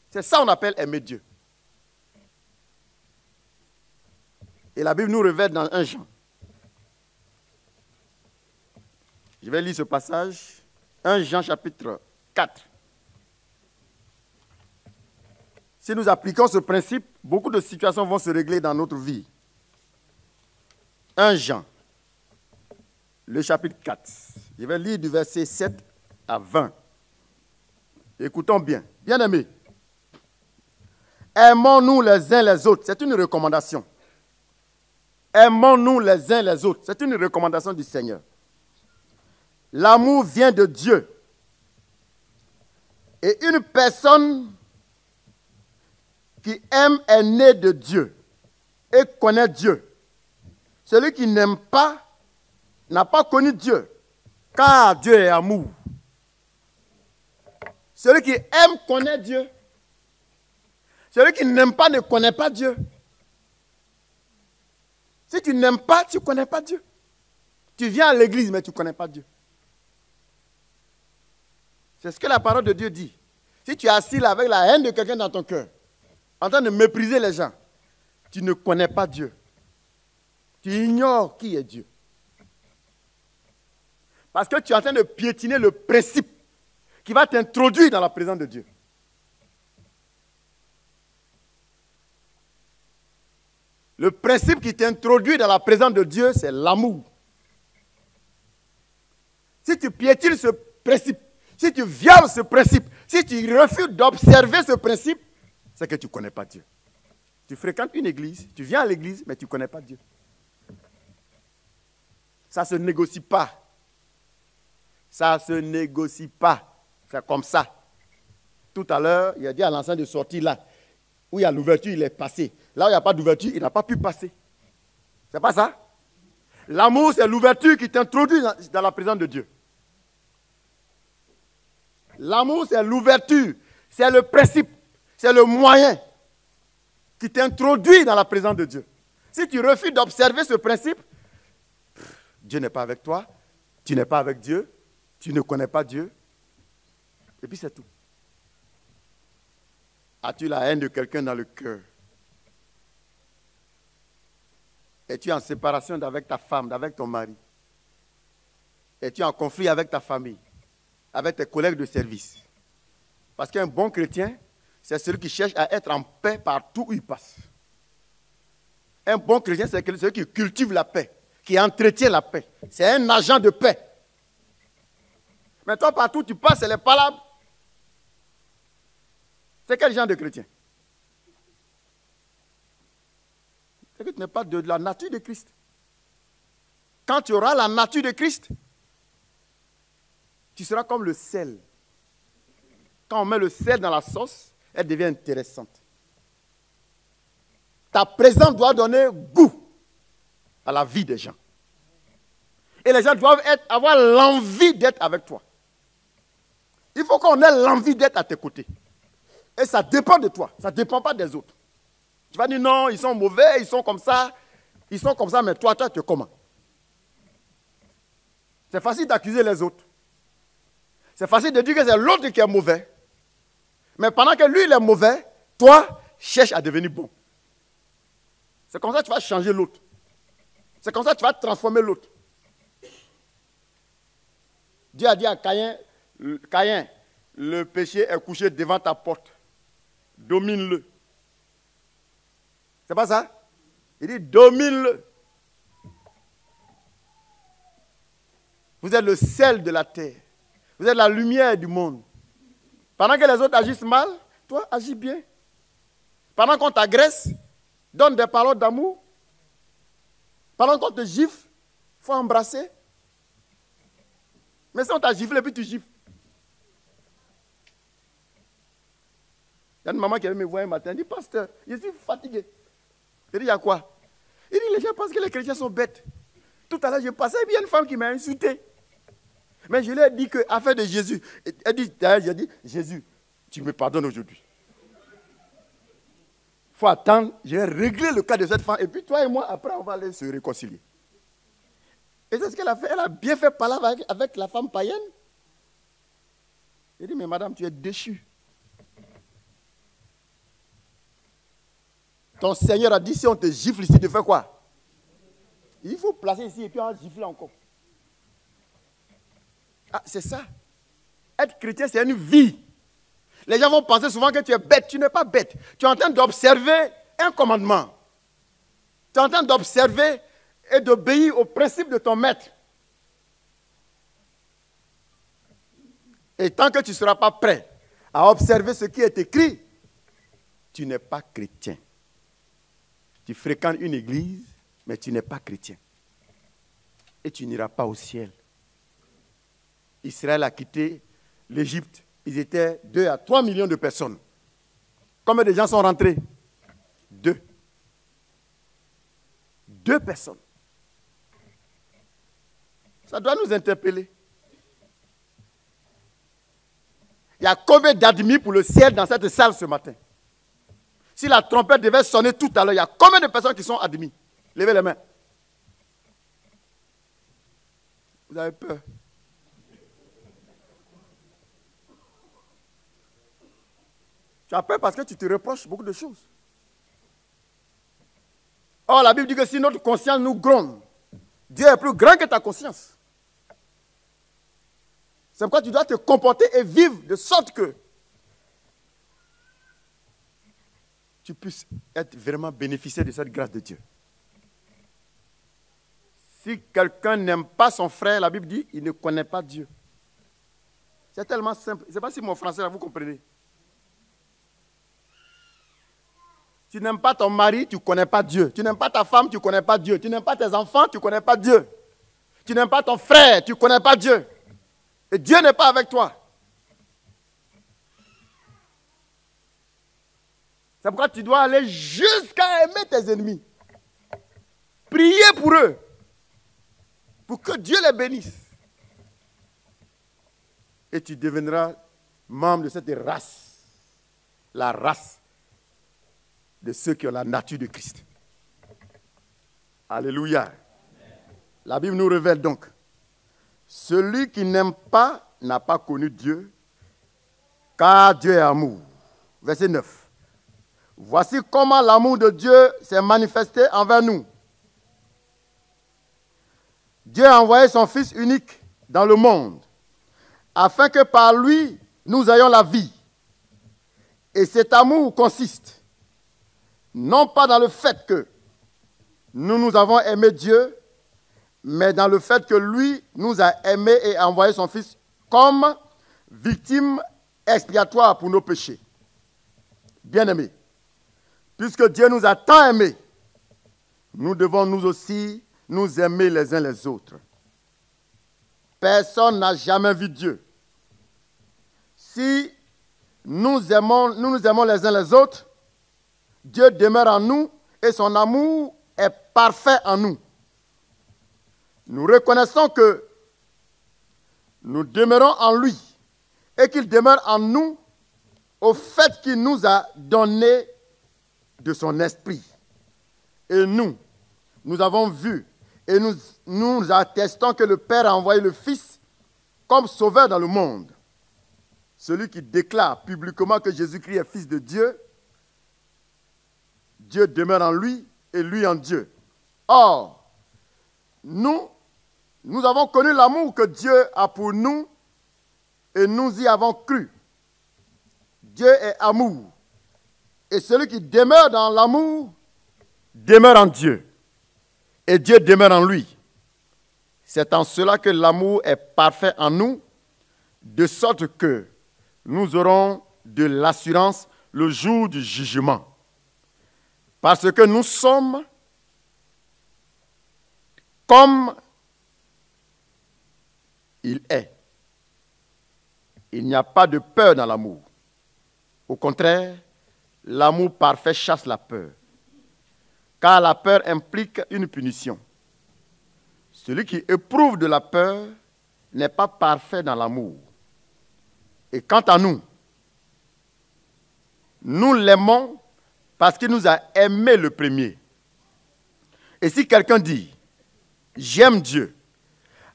C'est ça qu'on appelle aimer Dieu. Et la Bible nous révèle dans 1 Jean. Je vais lire ce passage. 1 Jean chapitre 4. Si nous appliquons ce principe, beaucoup de situations vont se régler dans notre vie. 1 Jean, le chapitre 4. Je vais lire du verset 7 à 20. Écoutons bien. Bien-aimés, aimons-nous les uns les autres. C'est une recommandation. Aimons-nous les uns les autres. C'est une recommandation du Seigneur. L'amour vient de Dieu. Et une personne qui aime est née de Dieu et connaît Dieu. Celui qui n'aime pas n'a pas connu Dieu, car Dieu est amour. Celui qui aime connaît Dieu. Celui qui n'aime pas ne connaît pas Dieu. Si tu n'aimes pas, tu ne connais pas Dieu. Tu viens à l'église, mais tu ne connais pas Dieu. C'est ce que la parole de Dieu dit. Si tu es assis là avec la haine de quelqu'un dans ton cœur, en train de mépriser les gens, tu ne connais pas Dieu. Tu ignores qui est Dieu. Parce que tu es en train de piétiner le principe qui va t'introduire dans la présence de Dieu. Le principe qui t'introduit dans la présence de Dieu, c'est l'amour. Si tu piétines ce principe, si tu violes ce principe, si tu refuses d'observer ce principe, c'est que tu ne connais pas Dieu. Tu fréquentes une église, tu viens à l'église, mais tu ne connais pas Dieu. Ça ne se négocie pas. Ça ne se négocie pas. C'est comme ça. Tout à l'heure, il a dit à l'enceinte de sortir là, où il y a l'ouverture, il est passé. Là où il n'y a pas d'ouverture, il n'a pas pu passer. C'est pas ça? L'amour, c'est l'ouverture qui t'introduit dans la présence de Dieu. L'amour, c'est l'ouverture, c'est le principe, c'est le moyen qui t'introduit dans la présence de Dieu. Si tu refuses d'observer ce principe, Dieu n'est pas avec toi, tu n'es pas avec Dieu, tu ne connais pas Dieu, et puis c'est tout. As-tu la haine de quelqu'un dans le cœur? Es-tu en séparation avec ta femme, avec ton mari? Es-tu en conflit avec ta famille, avec tes collègues de service? Parce qu'un bon chrétien, c'est celui qui cherche à être en paix partout où il passe. Un bon chrétien, c'est celui qui cultive la paix, qui entretient la paix. C'est un agent de paix. Mais toi, partout où tu passes, c'est les palabres. C'est quel genre de chrétien? C'est que tu n'es pas de la nature de Christ. Quand tu auras la nature de Christ, tu seras comme le sel. Quand on met le sel dans la sauce, elle devient intéressante. Ta présence doit donner goût à la vie des gens. Et les gens doivent avoir l'envie d'être avec toi. Il faut qu'on ait l'envie d'être à tes côtés. Et ça dépend de toi, ça ne dépend pas des autres. Tu vas dire non, ils sont mauvais, ils sont comme ça, mais toi, tu es comment? C'est facile d'accuser les autres. C'est facile de dire que c'est l'autre qui est mauvais. Mais pendant que lui, il est mauvais, toi, cherche à devenir bon. C'est comme ça que tu vas changer l'autre. C'est comme ça que tu vas transformer l'autre. Dieu a dit à Caïn, Caïn, le péché est couché devant ta porte. Domine-le. C'est pas ça? Il dit domine-le. Vous êtes le sel de la terre. Vous êtes la lumière du monde. Pendant que les autres agissent mal, toi, agis bien. Pendant qu'on t'agresse, donne des paroles d'amour. Pendant qu'on te gifle, il faut embrasser. Mais si on t'a giflé, puis tu gifles. Il y a une maman qui avait me voir un matin, elle dit, pasteur, je suis fatigué. Je dis, il y a quoi? Il dit, les gens pensent que les chrétiens sont bêtes. Tout à l'heure, je passais, et puis il y a une femme qui m'a insulté. Mais je lui ai dit que, affaire de Jésus. Elle dit, j'ai dit, Jésus, tu me pardonnes aujourd'hui. Il faut attendre, je vais régler le cas de cette femme. Et puis toi et moi, après, on va aller se réconcilier. Et c'est ce qu'elle a fait. Elle a bien fait parler avec la femme païenne. Elle dit, mais madame, tu es déchue. Ton Seigneur a dit, si on te gifle ici, tu fais quoi? Il faut placer ici et puis on va gifler encore. Ah, c'est ça. Être chrétien, c'est une vie. Les gens vont penser souvent que tu es bête. Tu n'es pas bête. Tu es en train d'observer un commandement. Tu es en train d'observer et d'obéir au principe de ton maître. Et tant que tu ne seras pas prêt à observer ce qui est écrit, tu n'es pas chrétien. Tu fréquentes une église, mais tu n'es pas chrétien. Et tu n'iras pas au ciel. Israël a quitté l'Égypte. Ils étaient 2 à 3 millions de personnes. Combien de gens sont rentrés? 2. 2 personnes. Ça doit nous interpeller. Il y a combien d'admis pour le ciel dans cette salle ce matin? Si la trompette devait sonner tout à l'heure, il y a combien de personnes qui sont admises? Levez les mains. Vous avez peur? Tu as peur parce que tu te reproches beaucoup de choses. Or, la Bible dit que si notre conscience nous gronde, Dieu est plus grand que ta conscience. C'est pourquoi tu dois te comporter et vivre de sorte que tu puisses être vraiment bénéficiaire de cette grâce de Dieu. Si quelqu'un n'aime pas son frère, la Bible dit, il ne connaît pas Dieu. C'est tellement simple. Je ne sais pas si mon français, là, vous comprenez. Tu n'aimes pas ton mari, tu ne connais pas Dieu. Tu n'aimes pas ta femme, tu ne connais pas Dieu. Tu n'aimes pas tes enfants, tu ne connais pas Dieu. Tu n'aimes pas ton frère, tu ne connais pas Dieu. Et Dieu n'est pas avec toi. C'est pourquoi tu dois aller jusqu'à aimer tes ennemis. Prier pour eux. Pour que Dieu les bénisse. Et tu deviendras membre de cette race. La race de ceux qui ont la nature de Christ. Alléluia. La Bible nous révèle donc, celui qui n'aime pas n'a pas connu Dieu, car Dieu est amour. Verset 9. Voici comment l'amour de Dieu s'est manifesté envers nous. Dieu a envoyé son Fils unique dans le monde, afin que par lui, nous ayons la vie. Et cet amour consiste, non pas dans le fait que nous avons aimé Dieu, mais dans le fait que lui nous a aimés et a envoyé son Fils comme victime expiatoire pour nos péchés. Bien-aimés, puisque Dieu nous a tant aimés, nous devons nous aussi nous aimer les uns les autres. Personne n'a jamais vu Dieu. Si nous nous aimons les uns les autres, Dieu demeure en nous et son amour est parfait en nous. Nous reconnaissons que nous demeurons en lui et qu'il demeure en nous au fait qu'il nous a donné de son esprit. Et nous avons vu et nous attestons que le Père a envoyé le Fils comme sauveur dans le monde. Celui qui déclare publiquement que Jésus-Christ est Fils de Dieu, Dieu demeure en lui et lui en Dieu. Or, nous avons connu l'amour que Dieu a pour nous et nous y avons cru. Dieu est amour. Et celui qui demeure dans l'amour demeure en Dieu. Et Dieu demeure en lui. C'est en cela que l'amour est parfait en nous, de sorte que nous aurons de l'assurance le jour du jugement. Parce que nous sommes comme il est. Il n'y a pas de peur dans l'amour. Au contraire, l'amour parfait chasse la peur. Car la peur implique une punition. Celui qui éprouve de la peur n'est pas parfait dans l'amour. Et quant à nous, nous l'aimons parce qu'il nous a aimés le premier. Et si quelqu'un dit « j'aime Dieu »,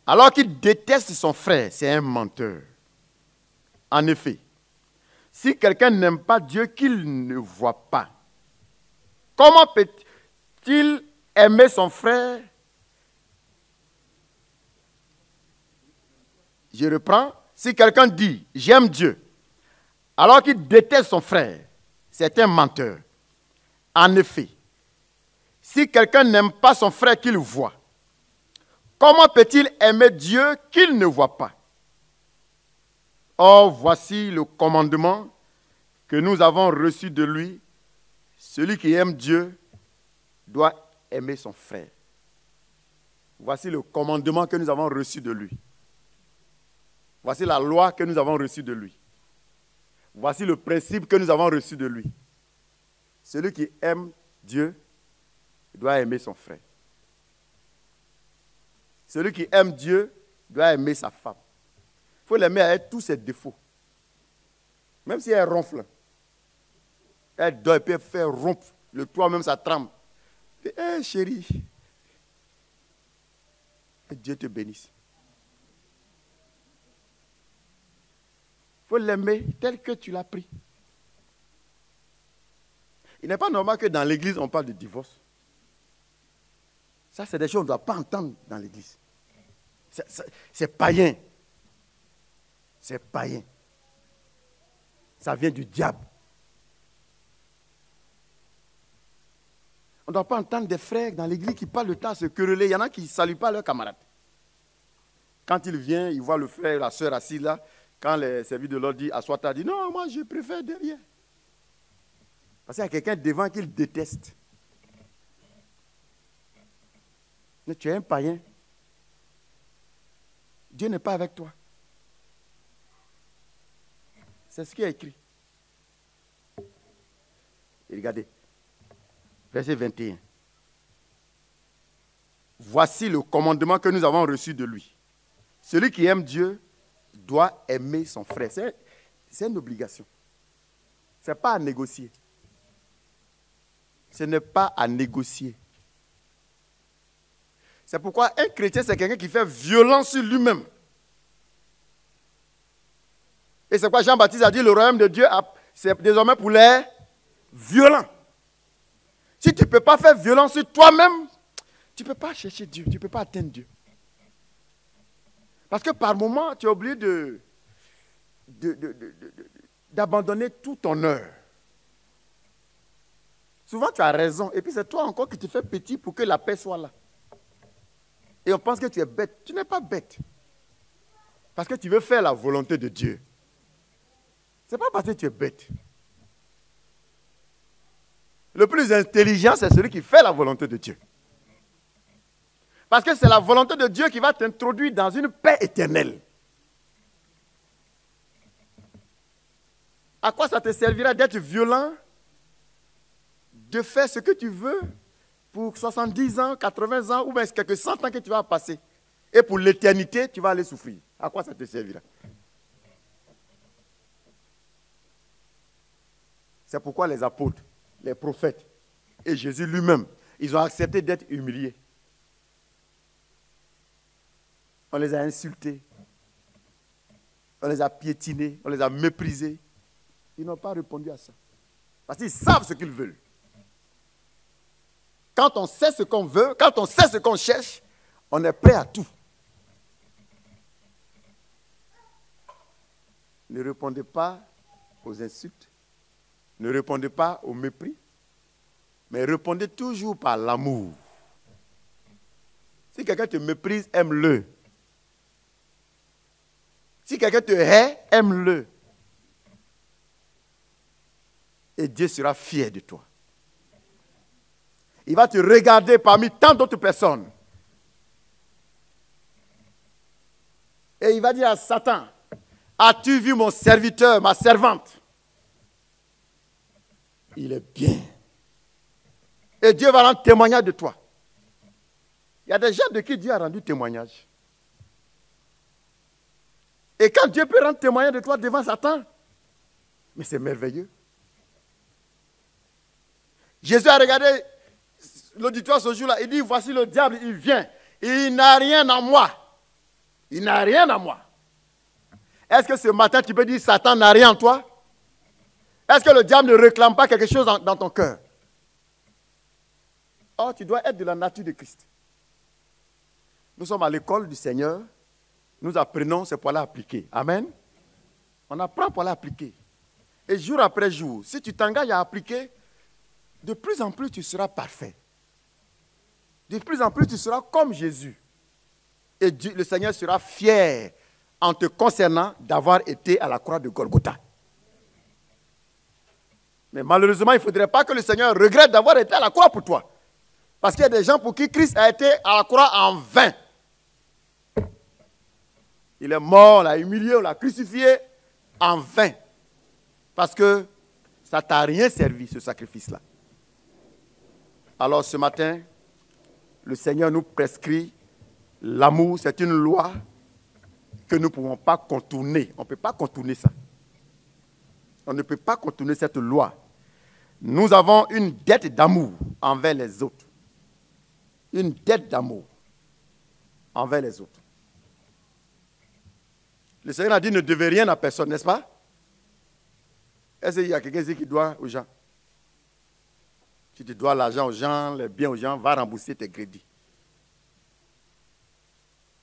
alors qu'il déteste son frère, c'est un menteur. En effet, si quelqu'un n'aime pas Dieu qu'il ne voit pas, comment peut-il aimer son frère? Je reprends. Si quelqu'un dit « j'aime Dieu », alors qu'il déteste son frère, c'est un menteur. En effet, si quelqu'un n'aime pas son frère qu'il voit, comment peut-il aimer Dieu qu'il ne voit pas? Or, voici le commandement que nous avons reçu de lui. Celui qui aime Dieu doit aimer son frère. Voici le commandement que nous avons reçu de lui. Voici la loi que nous avons reçue de lui. Voici le principe que nous avons reçu de lui. Celui qui aime Dieu doit aimer son frère. Celui qui aime Dieu doit aimer sa femme. Il faut l'aimer avec tous ses défauts. Même si elle ronfle. Elle doit faire rompre le toit, même ça tremble. Eh chérie, que Dieu te bénisse. Il faut l'aimer tel que tu l'as pris. Il n'est pas normal que dans l'église, on parle de divorce. Ça, c'est des choses qu'on ne doit pas entendre dans l'église. C'est païen. C'est païen. Ça vient du diable. On ne doit pas entendre des frères dans l'église qui parlent de temps, se quereller. Il y en a qui ne saluent pas leurs camarades. Quand il vient, il voit le frère et la soeur assis là. Quand les serviteurs de l'ordre disent, assois-toi, il dit, non, moi je préfère derrière. Parce qu'il y a quelqu'un devant qu'il déteste. Mais tu es un païen. Dieu n'est pas avec toi. C'est ce qui est écrit. Et regardez, verset 21. Voici le commandement que nous avons reçu de lui. Celui qui aime Dieu doit aimer son frère. C'est une obligation. Ce n'est pas à négocier. Ce n'est pas à négocier. C'est pourquoi un chrétien, c'est quelqu'un qui fait violence sur lui-même. Et c'est pourquoi Jean-Baptiste a dit, le royaume de Dieu, c'est désormais pour les violents. Si tu ne peux pas faire violence sur toi-même, tu ne peux pas chercher Dieu, tu ne peux pas atteindre Dieu. Parce que par moment, tu es obligé d'abandonner tout honneur. Souvent, tu as raison. Et puis, c'est toi encore qui te fais petit pour que la paix soit là. Et on pense que tu es bête. Tu n'es pas bête. Parce que tu veux faire la volonté de Dieu. Ce n'est pas parce que tu es bête. Le plus intelligent, c'est celui qui fait la volonté de Dieu. Parce que c'est la volonté de Dieu qui va t'introduire dans une paix éternelle. À quoi ça te servira d'être violent, de faire ce que tu veux pour 70 ans, 80 ans, ou bien quelques 100 ans que tu vas passer. Et pour l'éternité, tu vas aller souffrir. À quoi ça te servira? C'est pourquoi les apôtres, les prophètes et Jésus lui-même, ils ont accepté d'être humiliés. On les a insultés, on les a piétinés, on les a méprisés. Ils n'ont pas répondu à ça. Parce qu'ils savent ce qu'ils veulent. Quand on sait ce qu'on veut, quand on sait ce qu'on cherche, on est prêt à tout. Ne répondez pas aux insultes, ne répondez pas au mépris, mais répondez toujours par l'amour. Si quelqu'un te méprise, aime-le. Si quelqu'un te hait, aime-le. Et Dieu sera fier de toi. Il va te regarder parmi tant d'autres personnes. Et il va dire à Satan, as-tu vu mon serviteur, ma servante? Il est bien. Et Dieu va rendre témoignage de toi. Il y a des gens de qui Dieu a rendu témoignage. Et quand Dieu peut rendre témoignage de toi devant Satan, mais c'est merveilleux. Jésus a regardé l'auditoire ce jour-là. Il dit, voici le diable, il vient. Il n'a rien à moi. Il n'a rien à moi. Est-ce que ce matin, tu peux dire, Satan n'a rien en toi? Est-ce que le diable ne réclame pas quelque chose dans ton cœur? Oh, tu dois être de la nature de Christ. Nous sommes à l'école du Seigneur. Nous apprenons ces points-là appliqués. Amen. On apprend pour l'appliquer. Et jour après jour, si tu t'engages à appliquer, de plus en plus tu seras parfait. De plus en plus tu seras comme Jésus. Et Dieu, le Seigneur sera fier en te concernant d'avoir été à la croix de Golgotha. Mais malheureusement, il ne faudrait pas que le Seigneur regrette d'avoir été à la croix pour toi. Parce qu'il y a des gens pour qui Christ a été à la croix en vain. Il est mort, on l'a humilié, on l'a crucifié en vain. Parce que ça ne t'a rien servi, ce sacrifice-là. Alors ce matin, le Seigneur nous prescrit l'amour, c'est une loi que nous ne pouvons pas contourner. On ne peut pas contourner ça. On ne peut pas contourner cette loi. Nous avons une dette d'amour envers les autres. Une dette d'amour envers les autres. Le Seigneur a dit ne devez rien à personne, n'est-ce pas? Est-ce qu'il y a quelqu'un ici qui doit aux gens? Si tu dois l'argent aux gens, les biens aux gens, va rembourser tes crédits.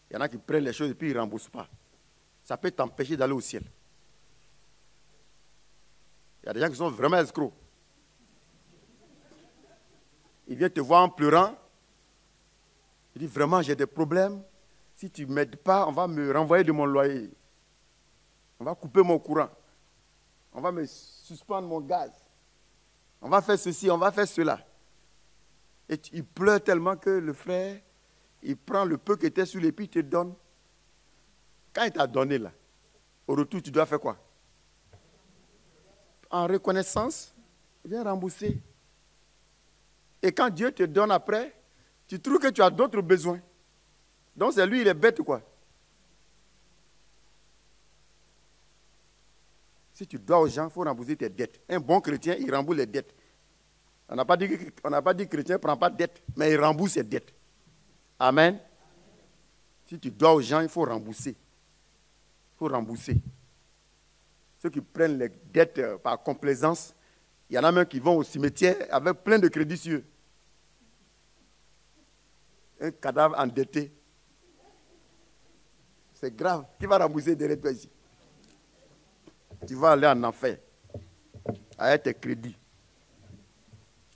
Il y en a qui prennent les choses et puis ils ne remboursent pas. Ça peut t'empêcher d'aller au ciel. Il y a des gens qui sont vraiment escrocs. Ils viennent te voir en pleurant. Ils disent vraiment j'ai des problèmes. Si tu ne m'aides pas, on va me renvoyer de mon loyer. On va couper mon courant. On va me suspendre mon gaz. On va faire ceci, on va faire cela. Et il pleure tellement que le frère, il prend le peu qui était sur l'épi, il te donne. Quand il t'a donné là, au retour, tu dois faire quoi? En reconnaissance, il vient rembourser. Et quand Dieu te donne après, tu trouves que tu as d'autres besoins. Donc c'est lui, il est bête quoi. Si tu dois aux gens, il faut rembourser tes dettes. Un bon chrétien, il rembourse les dettes. On n'a pas dit que le chrétien ne prend pas de dettes, mais il rembourse ses dettes. Amen. Si tu dois aux gens, il faut rembourser. Il faut rembourser. Ceux qui prennent les dettes par complaisance, il y en a même qui vont au cimetière avec plein de crédits sur eux. Un cadavre endetté. C'est grave. Qui va rembourser derrière toi ici? Tu vas aller en enfer avec tes crédits.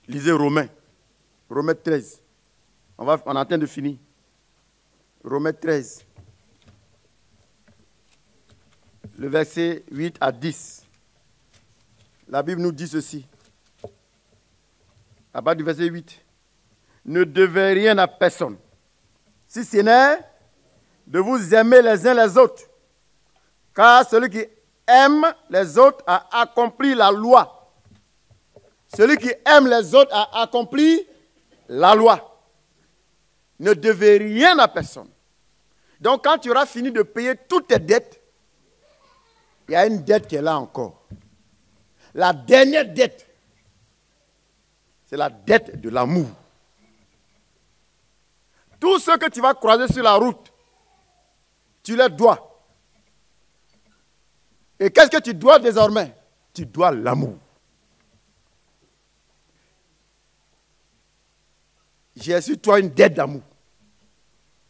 Lisez Romains. Romains 13. On est en train de finir. Romains 13. Le verset 8 à 10. La Bible nous dit ceci. À bas du verset 8. Ne devez rien à personne, si ce n'est de vous aimer les uns les autres. Car celui qui aime les autres a accompli la loi. Celui qui aime les autres a accompli la loi. Ne devez rien à personne. Donc quand tu auras fini de payer toutes tes dettes, il y a une dette qui est là encore. La dernière dette, c'est la dette de l'amour. Tout ce que tu vas croiser sur la route, tu les dois. Et qu'est-ce que tu dois désormais? Tu dois l'amour. J'ai sur toi une dette d'amour.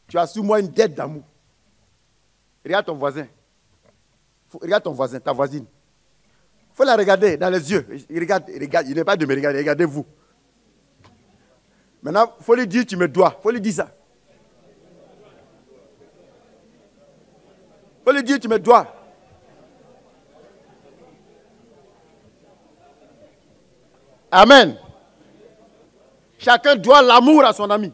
Tu as sur moi une dette d'amour. Regarde ton voisin. Regarde ton voisin, ta voisine. Il faut la regarder dans les yeux. Regarde, il n'est pas de me regarder, regardez-vous. Maintenant, il faut lui dire tu me dois. Il faut lui dire ça. Faut lui dire, tu me dois. Amen. Chacun doit l'amour à son ami.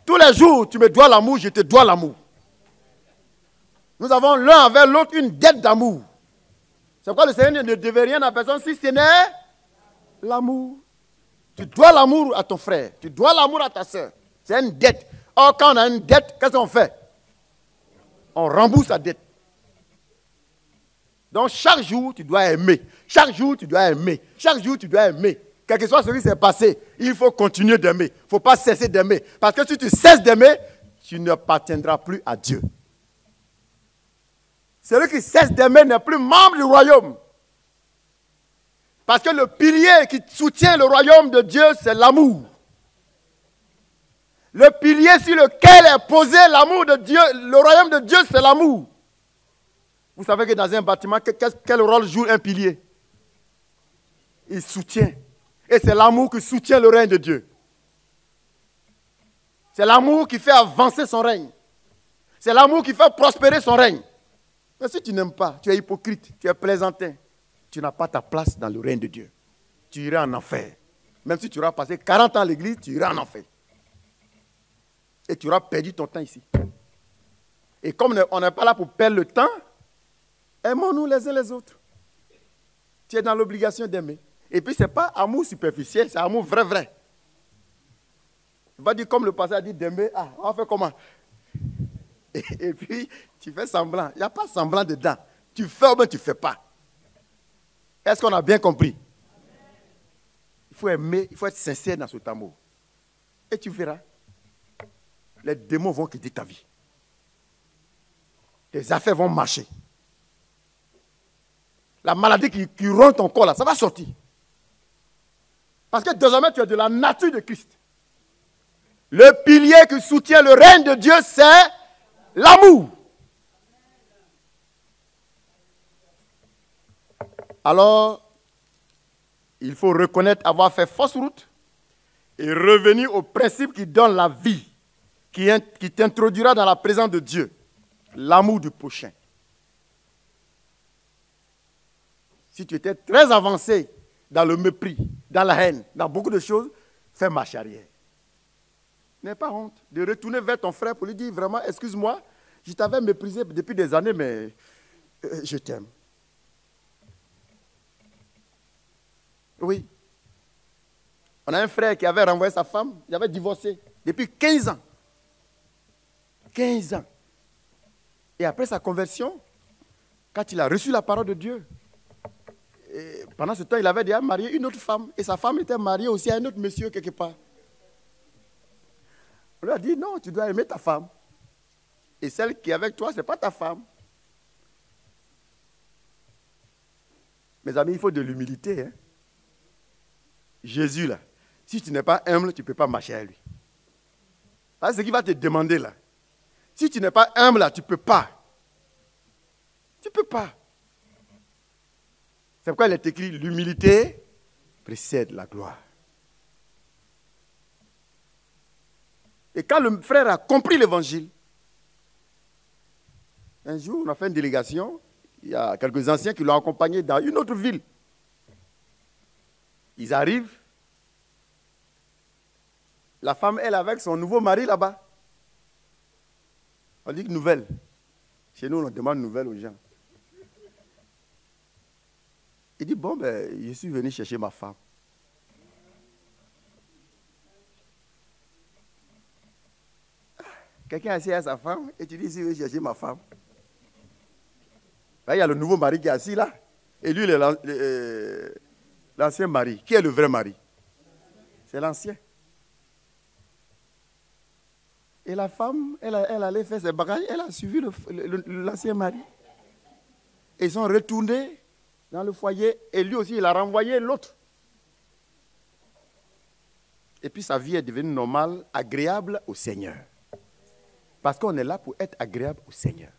Tous les jours, tu me dois l'amour, je te dois l'amour. Nous avons l'un envers l'autre une dette d'amour. C'est pourquoi le Seigneur ne devait rien à personne si ce n'est l'amour. Tu dois l'amour à ton frère, tu dois l'amour à ta soeur. C'est une dette. Or, quand on a une dette, qu'est-ce qu'on fait? On rembourse la dette. Donc, chaque jour, tu dois aimer. Chaque jour, tu dois aimer. Chaque jour, tu dois aimer. Quel que soit ce qui s'est passé, il faut continuer d'aimer. Il ne faut pas cesser d'aimer. Parce que si tu cesses d'aimer, tu n'appartiendras plus à Dieu. Celui qui cesse d'aimer n'est plus membre du royaume. Parce que le pilier qui soutient le royaume de Dieu, c'est l'amour. Le pilier sur lequel est posé l'amour de Dieu, le royaume de Dieu, c'est l'amour. Vous savez que dans un bâtiment, quel rôle joue un pilier? Il soutient. Et c'est l'amour qui soutient le règne de Dieu. C'est l'amour qui fait avancer son règne. C'est l'amour qui fait prospérer son règne. Mais si tu n'aimes pas, tu es hypocrite, tu es plaisantin, tu n'as pas ta place dans le règne de Dieu. Tu iras en enfer. Même si tu auras passé 40 ans à l'église, tu iras en enfer. Et tu auras perdu ton temps ici. Et comme on n'est pas là pour perdre le temps, aimons-nous les uns les autres. Tu es dans l'obligation d'aimer. Et puis, ce n'est pas amour superficiel, c'est amour vrai, vrai. Il va dire, comme le pasteur a dit d'aimer, on va faire comment? Et puis, tu fais semblant. Il n'y a pas semblant dedans. Tu fais ou bien tu ne fais pas. Est-ce qu'on a bien compris? Il faut aimer, il faut être sincère dans cet amour. Et tu verras, les démons vont quitter ta vie. Tes affaires vont marcher. La maladie qui ronge ton corps, là, ça va sortir. Parce que désormais, tu es de la nature de Christ. Le pilier qui soutient le règne de Dieu, c'est l'amour. Alors, il faut reconnaître avoir fait fausse route et revenir au principe qui donne la vie, qui t'introduira dans la présence de Dieu, l'amour du prochain. Si tu étais très avancé dans le mépris, dans la haine, dans beaucoup de choses, fais marche arrière. N'aie pas honte de retourner vers ton frère pour lui dire vraiment, excuse-moi, je t'avais méprisé depuis des années, mais je t'aime. Oui. On a un frère qui avait renvoyé sa femme, il avait divorcé depuis 15 ans. 15 ans. Et après sa conversion, quand il a reçu la parole de Dieu, et pendant ce temps, il avait déjà marié une autre femme. Et sa femme était mariée aussi à un autre monsieur quelque part. On lui a dit, non, tu dois aimer ta femme. Et celle qui est avec toi, ce n'est pas ta femme. Mes amis, il faut de l'humilité. Hein? Jésus, là, si tu n'es pas humble, tu ne peux pas marcher avec lui. C'est ce qu'il va te demander, là. Si tu n'es pas humble, là, tu ne peux pas. Tu ne peux pas. C'est pourquoi il est écrit, l'humilité précède la gloire. Et quand le frère a compris l'évangile, un jour, on a fait une délégation, il y a quelques anciens qui l'ont accompagné dans une autre ville. Ils arrivent, la femme, elle, avec son nouveau mari là-bas. On dit que nouvelle. Chez nous, on demande nouvelle aux gens. Il dit, bon, ben, je suis venu chercher ma femme. Quelqu'un est assis à sa femme et tu dis, je vais chercher ma femme. Là, il y a le nouveau mari qui est assis là. Et lui, il est l'ancien mari. Qui est le vrai mari? C'est l'ancien. Et la femme, elle allait faire ses bagages, elle a suivi l'ancien mari. Et ils sont retournés dans le foyer, et lui aussi, il a renvoyé l'autre. Et puis sa vie est devenue normale, agréable au Seigneur. Parce qu'on est là pour être agréable au Seigneur.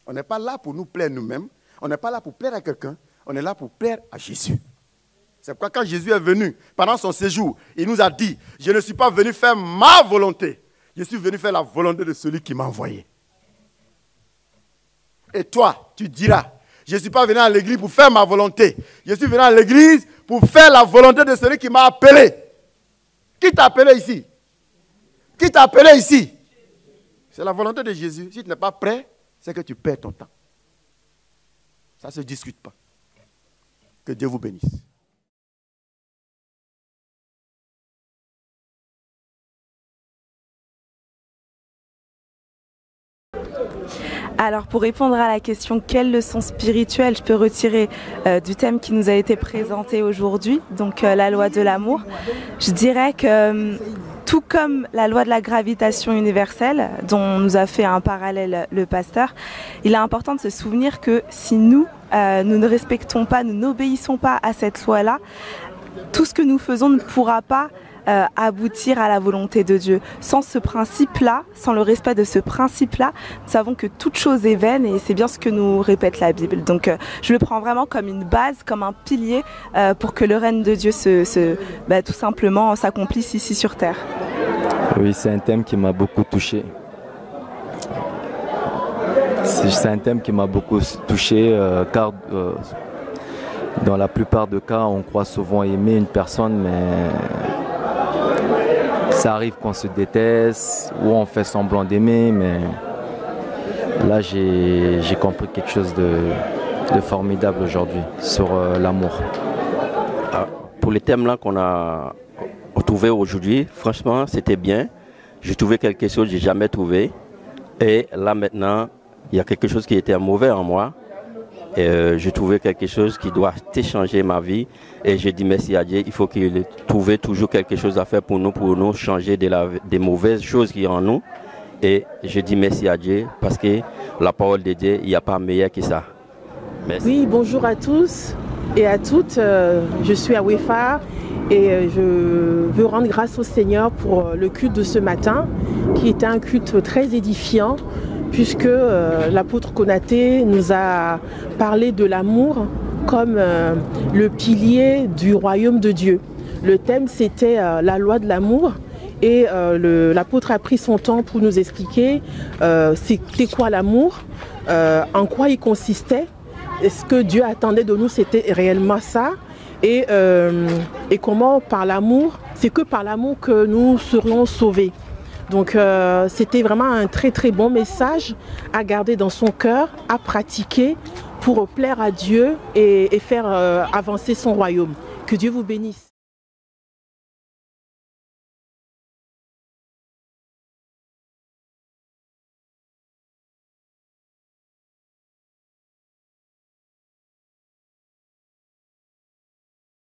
On n'est pas là pour nous plaire nous-mêmes, on n'est pas là pour plaire à quelqu'un, on est là pour plaire à Jésus. C'est pourquoi quand Jésus est venu, pendant son séjour, il nous a dit, je ne suis pas venu faire ma volonté, je suis venu faire la volonté de celui qui m'a envoyé. Et toi, tu diras, je ne suis pas venu à l'église pour faire ma volonté. Je suis venu à l'église pour faire la volonté de celui qui m'a appelé. Qui t'a appelé ici? Qui t'a appelé ici? C'est la volonté de Jésus. Si tu n'es pas prêt, c'est que tu perds ton temps. Ça ne se discute pas. Que Dieu vous bénisse. Alors pour répondre à la question quelle leçon spirituelle je peux retirer du thème qui nous a été présenté aujourd'hui, donc la loi de l'amour, je dirais que tout comme la loi de la gravitation universelle dont nous a fait un parallèle le pasteur, il est important de se souvenir que si nous ne respectons pas, nous n'obéissons pas à cette loi-là, tout ce que nous faisons ne pourra pas aboutir à la volonté de Dieu. Sans ce principe-là, sans le respect de ce principe-là, nous savons que toute chose est vaine et c'est bien ce que nous répète la Bible. Donc je le prends vraiment comme une base, comme un pilier pour que le règne de Dieu tout simplement s'accomplisse ici sur terre. Oui, c'est un thème qui m'a beaucoup touché. C'est un thème qui m'a beaucoup touché car dans la plupart des cas, on croit souvent aimer une personne, mais ça arrive qu'on se déteste ou on fait semblant d'aimer, mais là j'ai compris quelque chose de formidable aujourd'hui sur l'amour. Pour les thèmes là qu'on a trouvé aujourd'hui, franchement c'était bien. J'ai trouvé quelque chose que j'ai jamais trouvé. Et là maintenant, il y a quelque chose qui était mauvais en moi. Et j'ai trouvé quelque chose qui doit changer ma vie. Et j'ai dit merci à Dieu, il faut qu'il trouve toujours quelque chose à faire pour nous changer des mauvaises choses qui sont en nous. Et je dis merci à Dieu parce que la parole de Dieu, il n'y a pas meilleur que ça. Merci. Oui, bonjour à tous et à toutes. Je suis à Wefa et je veux rendre grâce au Seigneur pour le culte de ce matin qui était un culte très édifiant puisque l'apôtre Konaté nous a parlé de l'amour comme le pilier du royaume de Dieu. Le thème c'était la loi de l'amour et l'apôtre a pris son temps pour nous expliquer c'était quoi l'amour, en quoi il consistait. Est-ce que Dieu attendait de nous, c'était réellement ça et comment par l'amour, c'est que par l'amour que nous serons sauvés. Donc c'était vraiment un très très bon message à garder dans son cœur, à pratiquer pour plaire à Dieu et faire avancer son royaume. Que Dieu vous bénisse.